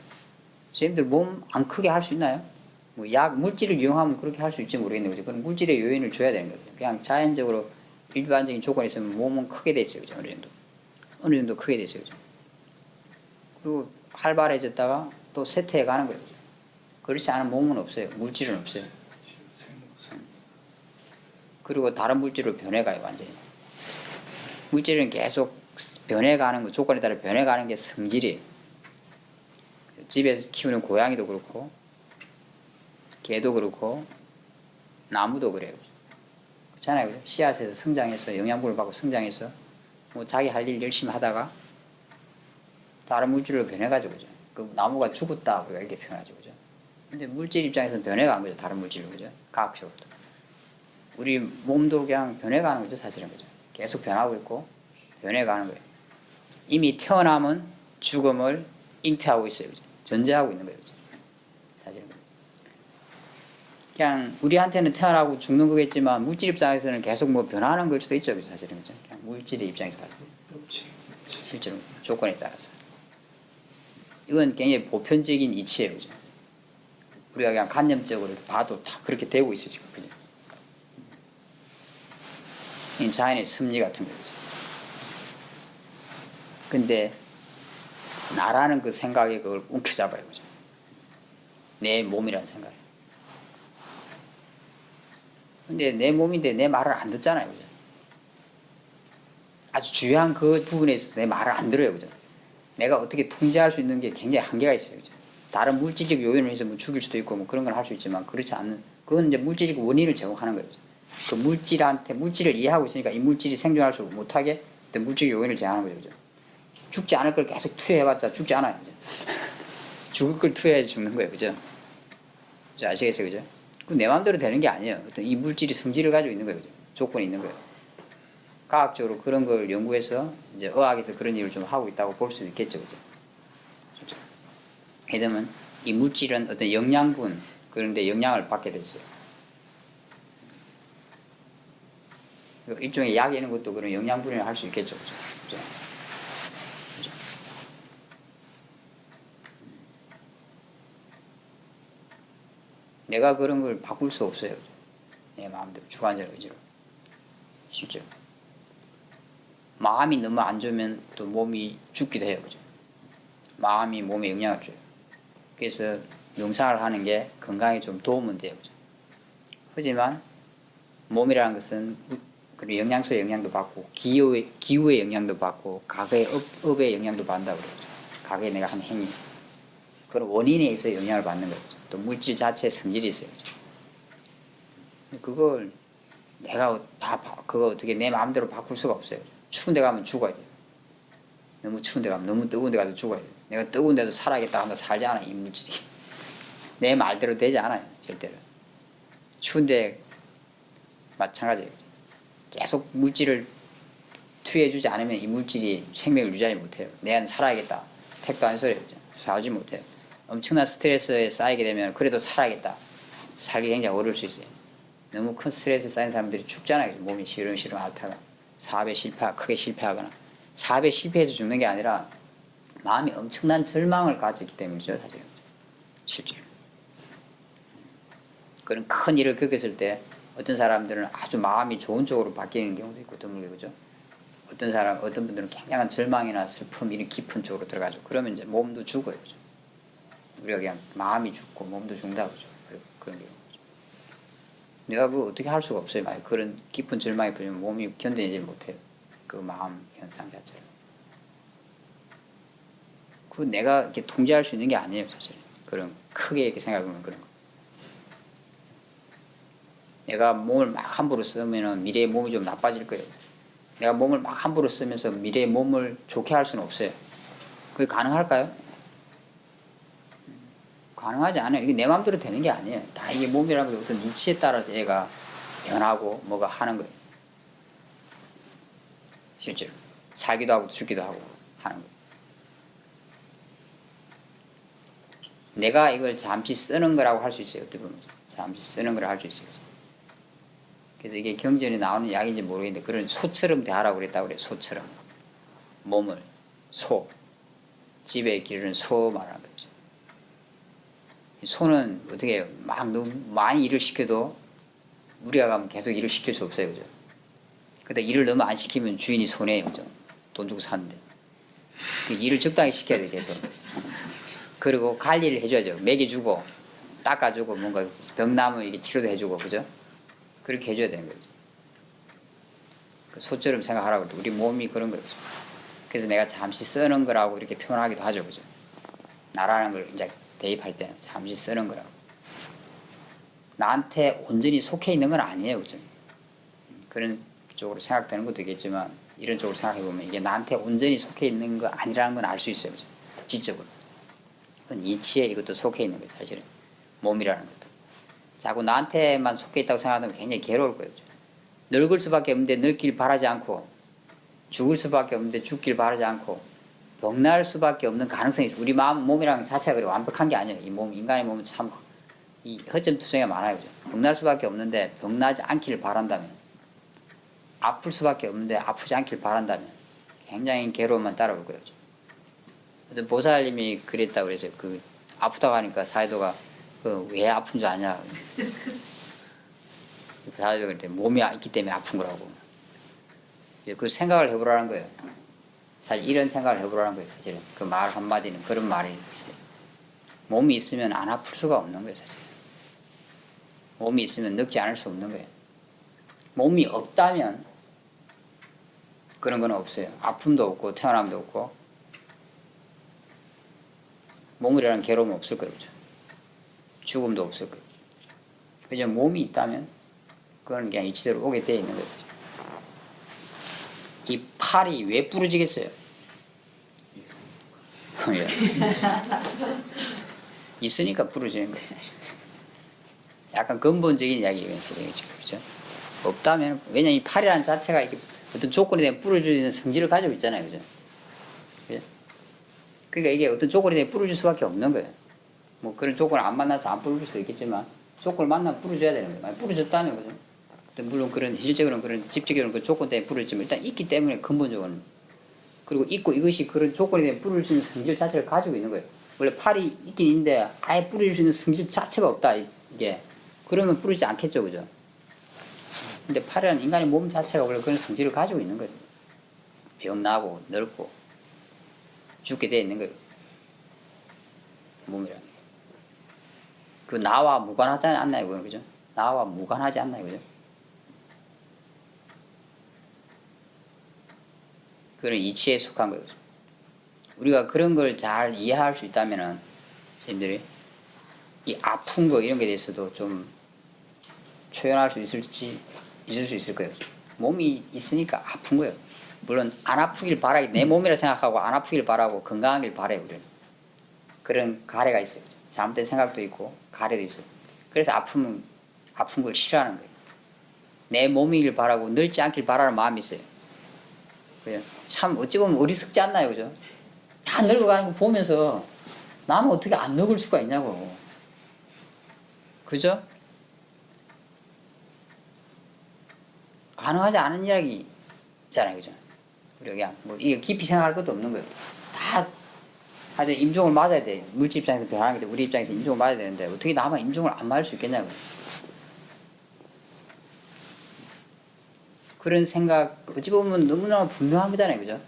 선생님들 몸 안 크게 할 수 있나요? 뭐 물질을 이용하면 그렇게 할 수 있지 모르겠네요, 그죠? 그럼 물질의 요인을 줘야 되는 거죠. 그냥 자연적으로 일반적인 조건이 있으면 몸은 크게 돼 있어요, 그죠? 어느 정도 크게 돼 있어요, 그죠? 그리고 활발해졌다가 또 쇠퇴해 가는 거예요, 그죠? 그렇지 않은 몸은 없어요, 물질은 없어요. 그리고 다른 물질로 변해가요, 완전히. 물질은 계속 변해가는 거, 조건에 따라 변해가는 게 성질이에요. 집에서 키우는 고양이도 그렇고, 개도 그렇고, 나무도 그래요. 그렇잖아요. 씨앗에서 성장해서, 영양분을 받고 성장해서, 뭐 자기 할 일 열심히 하다가, 다른 물질로 변해가지고, 그죠? 그 나무가 죽었다, 우리가 이렇게 표현하죠, 그죠? 근데 물질 입장에서는 변해간 거죠, 다른 물질로, 그죠? 과학적으로. 우리 몸도 그냥 변해가는 거죠, 사실은. 그죠? 계속 변하고 있고 변해가는 거예요. 이미 태어나면 죽음을 잉태하고 있어요. 그죠? 전제하고 있는 거예요. 그죠? 사실은. 그냥 우리한테는 태어나고 죽는 거겠지만 물질 입장에서는 계속 뭐 변하는 걸 수도 있죠. 그죠? 사실은. 그죠? 그냥 물질의 입장에서 봤을 때. 없지. 실제로 조건에 따라서. 이건 굉장히 보편적인 이치예요. 그죠? 우리가 그냥 관념적으로 봐도 다 그렇게 되고 있어요. 지금. 그죠? 이 자연의 섭리 같은 거죠. 근데 나라는 그 생각에 그걸 움켜잡아요. 그죠? 내 몸이라는 생각에. 근데 내 몸인데 내 말을 안 듣잖아요. 그죠? 아주 중요한 그 부분에 있어서 내 말을 안 들어요. 그죠? 내가 어떻게 통제할 수 있는 게 굉장히 한계가 있어요. 그죠? 다른 물질적 요인을 해서 뭐 죽일 수도 있고 뭐 그런 걸 할 수 있지만 그렇지 않는, 그건 이제 물질적 원인을 제공하는 거예요. 그죠? 그 물질을 이해하고 있으니까 이 물질이 생존할 수 못하게 물질 요인을 제한하는 거죠. 그죠? 죽지 않을 걸 계속 투여해봤자 죽지 않아요. 그죠? 죽을 걸 투여해서 죽는 거예요. 그죠? 아시겠어요? 그죠? 내 마음대로 되는 게 아니에요. 어떤 이 물질이 성질을 가지고 있는 거예요. 그죠? 조건이 있는 거예요. 과학적으로 그런 걸 연구해서 이제 의학에서 그런 일을 좀 하고 있다고 볼 수도 있겠죠. 그죠? 예를 들면 이 물질은 어떤 영양분 그런데 영향을 받게 돼 있어요. 일종의 약이 있는 것도 그런 영양분이라 할 수 있겠죠. 그죠? 그죠? 그죠? 내가 그런 걸 바꿀 수 없어요. 그죠? 내 마음대로 주관적 의지로. 실제로. 마음이 너무 안 좋으면 또 몸이 죽기도 해요. 그죠? 마음이 몸에 영향을 줘요. 그래서 명상을 하는 게 건강에 좀 도움은 돼요. 그죠? 하지만 몸이라는 것은 그리고 영양소의 영향도 받고 기후의 영향도 받고 가게의 업의 영향도 받는다고 그러죠. 가게에 내가 한 행위 그런 원인에 의해서 영향을 받는 거죠. 또 물질 자체의 성질이 있어요. 그죠? 그걸 내가 다 그거 어떻게 내 마음대로 바꿀 수가 없어요. 추운 데 가면 죽어야 돼요. 너무 추운 데 가면, 너무 뜨거운 데 가도 죽어야 돼요. 내가 뜨거운 데도 살아야겠다 하면 살지 않아. 이 물질이 내 말대로 되지 않아요. 절대로. 추운데 마찬가지예요. 계속 물질을 투여해주지 않으면 이 물질이 생명을 유지하지 못해요. 내가 살아야겠다. 택도 안 소리예요. 살지 못해요. 엄청난 스트레스에 쌓이게 되면 그래도 살아야겠다. 살기 굉장히 어려울 수 있어요. 너무 큰 스트레스에 쌓인 사람들이 죽잖아요. 몸이 시름시름 앓다가 사업에 크게 실패하거나 사업에 실패해서 죽는 게 아니라 마음이 엄청난 절망을 가졌기 때문이죠. 사실 실제로. 그런 큰 일을 겪었을 때 어떤 사람들은 아주 마음이 좋은 쪽으로 바뀌는 경우도 있고 드물게 그죠. 어떤 분들은 굉장한 절망이나 슬픔 이런 깊은 쪽으로 들어가죠. 그러면 이제 몸도 죽어요. 그죠? 우리가 그냥 마음이 죽고 몸도 죽는다 그죠. 그런 경우. 내가 그 어떻게 할 수가 없어요. 만약 그런 깊은 절망이 풀리면 몸이 견뎌내지 못해요. 그 마음 현상 자체를. 그 내가 이렇게 통제할 수 있는 게 아니에요, 사실. 그런 크게 이렇게 생각하면 그런 거. 내가 몸을 막 함부로 쓰면은 미래의 몸이 좀 나빠질 거예요. 내가 몸을 막 함부로 쓰면서 미래의 몸을 좋게 할 수는 없어요. 그게 가능할까요? 가능하지 않아요. 이게 내 마음대로 되는 게 아니에요. 다 이게 몸이라는 게 어떤 이치에 따라서 얘가 변하고 뭐가 하는 거예요. 실제로. 살기도 하고 죽기도 하고 하는 거예요. 내가 이걸 잠시 쓰는 거라고 할 수 있어요. 어떻게 보면. 잠시 쓰는 거라고 할 수 있어요. 그래서 이게 경전에 나오는 이야기인지 모르겠는데 그런 소처럼 대하라고 그랬다고 그래요. 소처럼. 몸을 소. 집에 기르는 소 말하는 거죠. 소는 어떻게 해요? 막 너무 많이 일을 시켜도 우리가 가면 계속 일을 시킬 수 없어요. 그죠? 근데 일을 너무 안 시키면 주인이 손해요. 그죠? 돈 주고 사는데. 일을 적당히 시켜야 돼, 계속. 그리고 관리를 해줘야죠. 먹여주고, 닦아주고, 뭔가 병 나면 이게 치료도 해주고, 그죠? 그렇게 해줘야 되는 거죠. 소처럼 생각하라고 그래도 우리 몸이 그런 거죠. 그래서 내가 잠시 쓰는 거라고 이렇게 표현하기도 하죠. 그죠? 나라는 걸 이제 대입할 때는 잠시 쓰는 거라고. 나한테 온전히 속해 있는 건 아니에요. 그죠? 그런 쪽으로 생각되는 것도 있겠지만 이런 쪽으로 생각해보면 이게 나한테 온전히 속해 있는 거 아니라는 건 알 수 있어요. 그죠? 지적으로. 그건 이치에 이것도 속해 있는 거죠. 사실은. 몸이라는 것도. 자꾸 나한테만 속해 있다고 생각하면 굉장히 괴로울 거예요. 그죠? 늙을 수밖에 없는데 늙길 바라지 않고 죽을 수밖에 없는데 죽길 바라지 않고 병날 수밖에 없는 가능성이 있어. 우리 몸이랑 자체가 그래 완벽한 게 아니에요. 이 몸, 인간의 몸은 참 이 허점투성이가 많아요. 그죠? 병날 수밖에 없는데 병나지 않기를 바란다면, 아플 수밖에 없는데 아프지 않기를 바란다면 굉장히 괴로움만 따라올 거예요. 그죠? 어떤 보살님이 그랬다고 그래서 그 아프다고 하니까 사이도가 그 왜 아픈 줄 아냐. 사이도가 그랬더니 몸이 있기 때문에 아픈 거라고. 그 생각을 해보라는 거예요. 사실 이런 생각을 해보라는 거예요. 사실은 그 말 한마디는 그런 말이 있어요. 몸이 있으면 안 아플 수가 없는 거예요. 사실 몸이 있으면 늙지 않을 수 없는 거예요. 몸이 없다면 그런 건 없어요. 아픔도 없고 태어남도 없고 몸이라는 괴로움은 없을 거예요. 그죠? 죽음도 없을 거예요. 그죠? 몸이 있다면 그건 그냥 이치대로 오게 되어 있는 거예요. 그죠? 이 팔이 왜 부러지겠어요? 예. 있으니까 부러지는 거예요. 약간 근본적인 이야기예요. 그죠? 없다면, 왜냐면 이 팔이라는 자체가 이렇게 어떤 조건에 대한 부러지는 성질을 가지고 있잖아요. 그죠? 그죠? 그러니까 이게 어떤 조건에 대해 부러질 수밖에 없는 거예요. 뭐 그런 조건을 안 만나서 안 부러질 수도 있겠지만, 조건을 만나면 부러져야 되는 거예요. 만약 부러졌다면, 그죠? 물론 그런 실질적으로는 그런 집적으로는 그 조건 때문에 부러지지만 일단 있기 때문에 근본적으로는, 그리고 있고 이것이 그런 조건에 대해 부러질 수 있는 성질 자체를 가지고 있는 거예요. 원래 팔이 있긴 있는데 아예 부러질 수 있는 성질 자체가 없다. 이게 그러면 부러지지 않겠죠, 그죠? 근데 팔이라는 인간의 몸 자체가 원래 그런 성질을 가지고 있는 거예요. 병나고 늙고 죽게 되어 있는 거예요. 몸이라는 게. 그 나와 무관하지 않나요, 그건, 그죠? 나와 무관하지 않나요, 그죠? 그런 이치에 속한 거죠. 우리가 그런 걸 잘 이해할 수 있다면은, 선생님들이 이 아픈 거 이런 게 대해서도 좀 초연할 수 있을 수 있을 거예요. 몸이 있으니까 아픈 거예요. 물론 안 아프길 바라기, 내 몸이라 생각하고 안 아프길 바라고 건강하길 바래요. 우리는 그런 가래가 있어요. 잘못된 생각도 있고 가래도 있어요. 그래서 아픈 걸 싫어하는 거예요. 내 몸이길 바라고 늙지 않길 바라는 마음이 있어요. 그죠? 참 어찌 보면 어리석지 않나요, 그죠? 다 늙어가는 거 보면서 나는 어떻게 안 늙을 수가 있냐고, 그죠? 가능하지 않은 이야기잖아요, 그죠? 우리가 그냥 뭐 이게 깊이 생각할 것도 없는 거예요. 다 하여튼 임종을 맞아야 돼. 물질 입장에서 변하는 게 우리 입장에서 임종을 맞아야 되는데 어떻게 나만 임종을 안 맞을 수 있겠냐고. 그런 생각 어찌 보면 너무나 분명한 거잖아요, 그죠?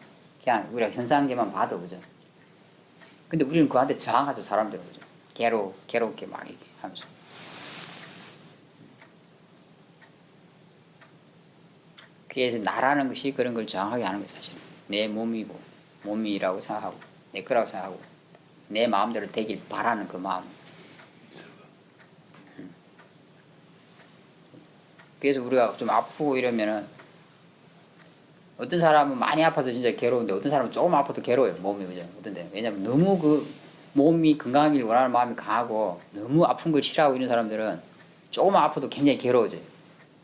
그냥 우리가 현상계만 봐도, 그죠? 근데 우리는 그한테 저항하죠, 사람들은, 그죠? 괴롭게 막 이렇게 하면서. 그래서 나라는 것이 그런 걸 저항하게 하는 거예요, 사실. 내 몸이라고 생각하고, 내 거라고 생각하고, 내 마음대로 되길 바라는 그 마음. 그래서 우리가 좀 아프고 이러면은, 어떤 사람은 많이 아파도 진짜 괴로운데, 어떤 사람은 조금 아파도 괴로워요, 몸이, 그죠? 어떤데? 왜냐면 너무 그 몸이 건강하길 원하는 마음이 강하고, 너무 아픈 걸 싫어하고 이런 사람들은 조금만 아파도 굉장히 괴로워져요.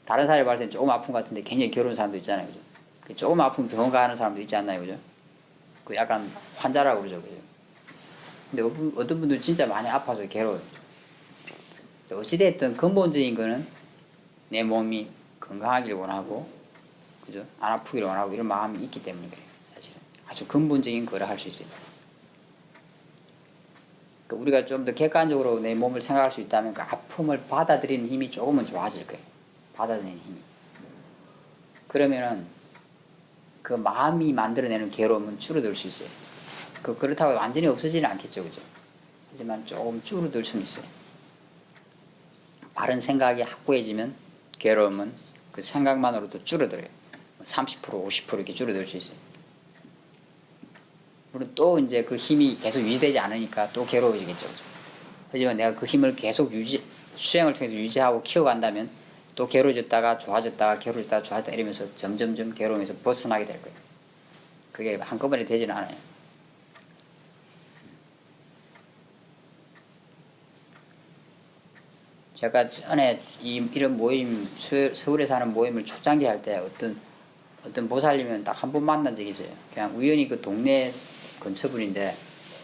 다른 사람이 봤을 땐 조금 아픈 것 같은데 굉장히 괴로운 사람도 있잖아요, 그죠? 조금 아프면 병원 가는 사람도 있지 않나요, 그죠? 그 약간 환자라고 그러죠, 그죠? 근데 어떤 분들 진짜 많이 아파서 괴로워요. 어찌됐든 근본적인 거는 내 몸이 건강하길 원하고, 그죠? 안 아프길 원하고 이런 마음이 있기 때문에 그래요, 사실은. 아주 근본적인 거를 할 수 있어요. 그러니까 우리가 좀 더 객관적으로 내 몸을 생각할 수 있다면 그 아픔을 받아들이는 힘이 조금은 좋아질 거예요. 받아들이는 힘이. 그러면은 그 마음이 만들어내는 괴로움은 줄어들 수 있어요. 그렇다고 완전히 없어지는 않겠죠, 그죠? 하지만 조금 줄어들 수는 있어요. 바른 생각이 확고해지면 괴로움은 그 생각만으로도 줄어들어요. 30%, 50% 이렇게 줄어들 수 있어요. 물론 또 이제 그 힘이 계속 유지되지 않으니까 또 괴로워지겠죠, 그죠? 하지만 내가 그 힘을 계속 수행을 통해서 유지하고 키워간다면 또 괴로워졌다가 좋아졌다가 괴로워졌다가 좋아졌다 이러면서 점점점 괴로움에서 벗어나게 될 거예요. 그게 한꺼번에 되지는 않아요. 제가 전에 이런 모임 서울에 사는 모임을 초창기 할 때 어떤 보살님은 딱 한 번 만난 적이 있어요. 그냥 우연히 그 동네 근처분인데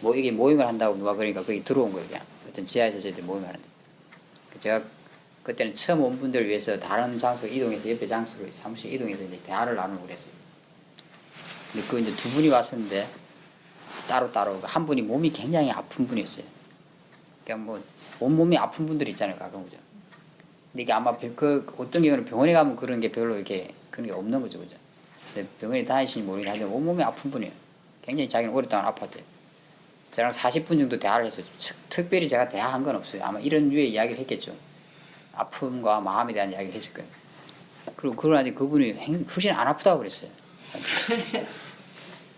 뭐 이게 모임을 한다고 누가 그러니까 거기 들어온 거예요. 그냥 어떤 지하에서 저희들 모임을 하는데 제가 그때는 처음 온 분들을 위해서 다른 장소로 이동해서 옆에 장소로 사무실 이동해서 이제 대화를 나누고 그랬어요. 근데 그 이제 두 분이 왔었는데 따로 한 분이 몸이 굉장히 아픈 분이었어요. 그냥 뭐 온몸이 아픈 분들 있잖아요, 가끔 그죠. 근데 이게 아마 그 어떤 경우는 병원에 가면 그런 게 별로 이렇게 그런 게 없는 거죠, 그죠. 근데 병원에 다니시는지 모르겠는데 온몸이 아픈 분이에요. 굉장히 자기는 오랫동안 아팠대요. 저랑 40분 정도 대화를 했어요. 특별히 제가 대화한 건 없어요. 아마 이런 류의 이야기를 했겠죠. 아픔과 마음에 대한 이야기를 했을 거예요. 그리고 그러고 나니 그분이 훨씬 안 아프다고 그랬어요.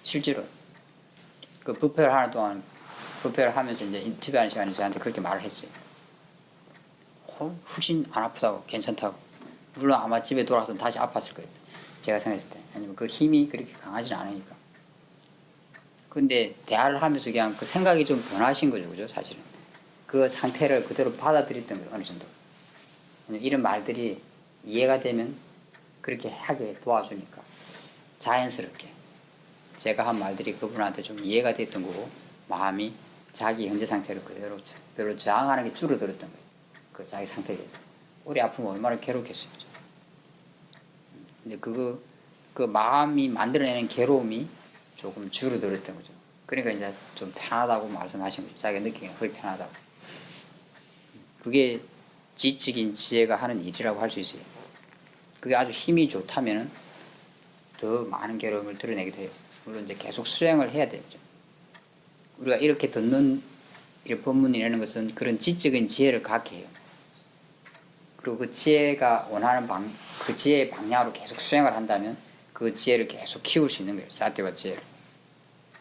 실제로. 그 부패를 하는 동안 부패를 하면서 이제 인터뷰하는 시간에 저한테 그렇게 말을 했어요. 훨씬 안 아프다고, 괜찮다고. 물론 아마 집에 돌아가서 다시 아팠을 거예요. 제가 생각했을 때. 아니면 그 힘이 그렇게 강하지는 않으니까. 근데 대화를 하면서 그냥 그 생각이 좀 변하신 거죠, 그죠, 사실은. 그 상태를 그대로 받아들였던 거예요, 어느 정도. 이런 말들이 이해가 되면 그렇게 하게 도와주니까. 자연스럽게. 제가 한 말들이 그분한테 좀 이해가 됐던 거고, 마음이 자기 현재 상태를 그대로 별로 저항하는 게 줄어들었던 거예요. 그 자기 상태에 대해서. 오래 아프면 얼마나 괴롭겠어요. 근데 그 마음이 만들어내는 괴로움이 조금 줄어들었던 거죠. 그러니까 이제 좀 편하다고 말씀하신 거죠. 자기가 느끼기엔 거의 편하다고. 그게 지적인 지혜가 하는 일이라고 할 수 있어요. 그게 아주 힘이 좋다면은 더 많은 괴로움을 드러내기도 해요. 물론 이제 계속 수행을 해야 되죠. 우리가 이렇게 듣는 이런 법문이라는 것은 그런 지적인 지혜를 갖게 해요. 그리고 그 지혜가 원하는 그 지혜의 방향으로 계속 수행을 한다면 그 지혜를 계속 키울 수 있는 거예요. 사티와 지혜를.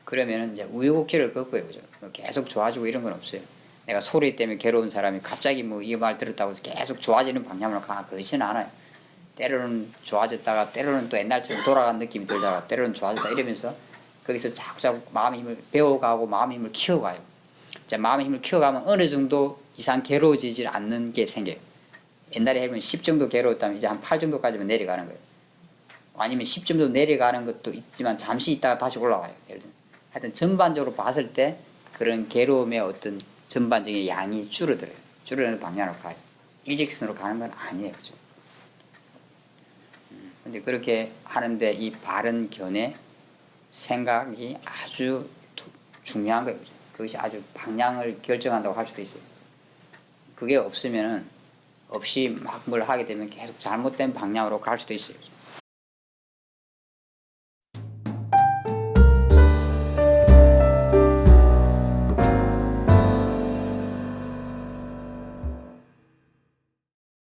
그러면은 이제 우여곡절을 겪어요, 그죠? 계속 좋아지고 이런 건 없어요. 내가 소리 때문에 괴로운 사람이 갑자기 뭐 이 말 들었다고 해서 계속 좋아지는 방향으로 그렇지는 않아요. 때로는 좋아졌다가 때로는 또 옛날처럼 돌아간 느낌이 들다가 때로는 좋아졌다 이러면서 거기서 자꾸 마음의 힘을 배워가고 마음의 힘을 키워가요. 자, 마음의 힘을 키워가면 어느 정도 이상 괴로워지지 않는 게 생겨요. 옛날에 해보면 10 정도 괴로웠다면 이제 한 8 정도까지만 내려가는 거예요. 아니면 10 정도 내려가는 것도 있지만 잠시 있다가 다시 올라와요. 예를 들면. 하여튼 전반적으로 봤을 때 그런 괴로움의 어떤 전반적인 양이 줄어들어요. 줄어드는 방향으로 가요. 일직선으로 가는 건 아니에요. 그죠? 근데 그렇게 하는데 이 바른 견해 생각이 아주 중요한 거예요. 그죠? 그것이 아주 방향을 결정한다고 할 수도 있어요. 그게 없으면은 없이 막 뭘 하게 되면 계속 잘못된 방향으로 갈 수도 있어요.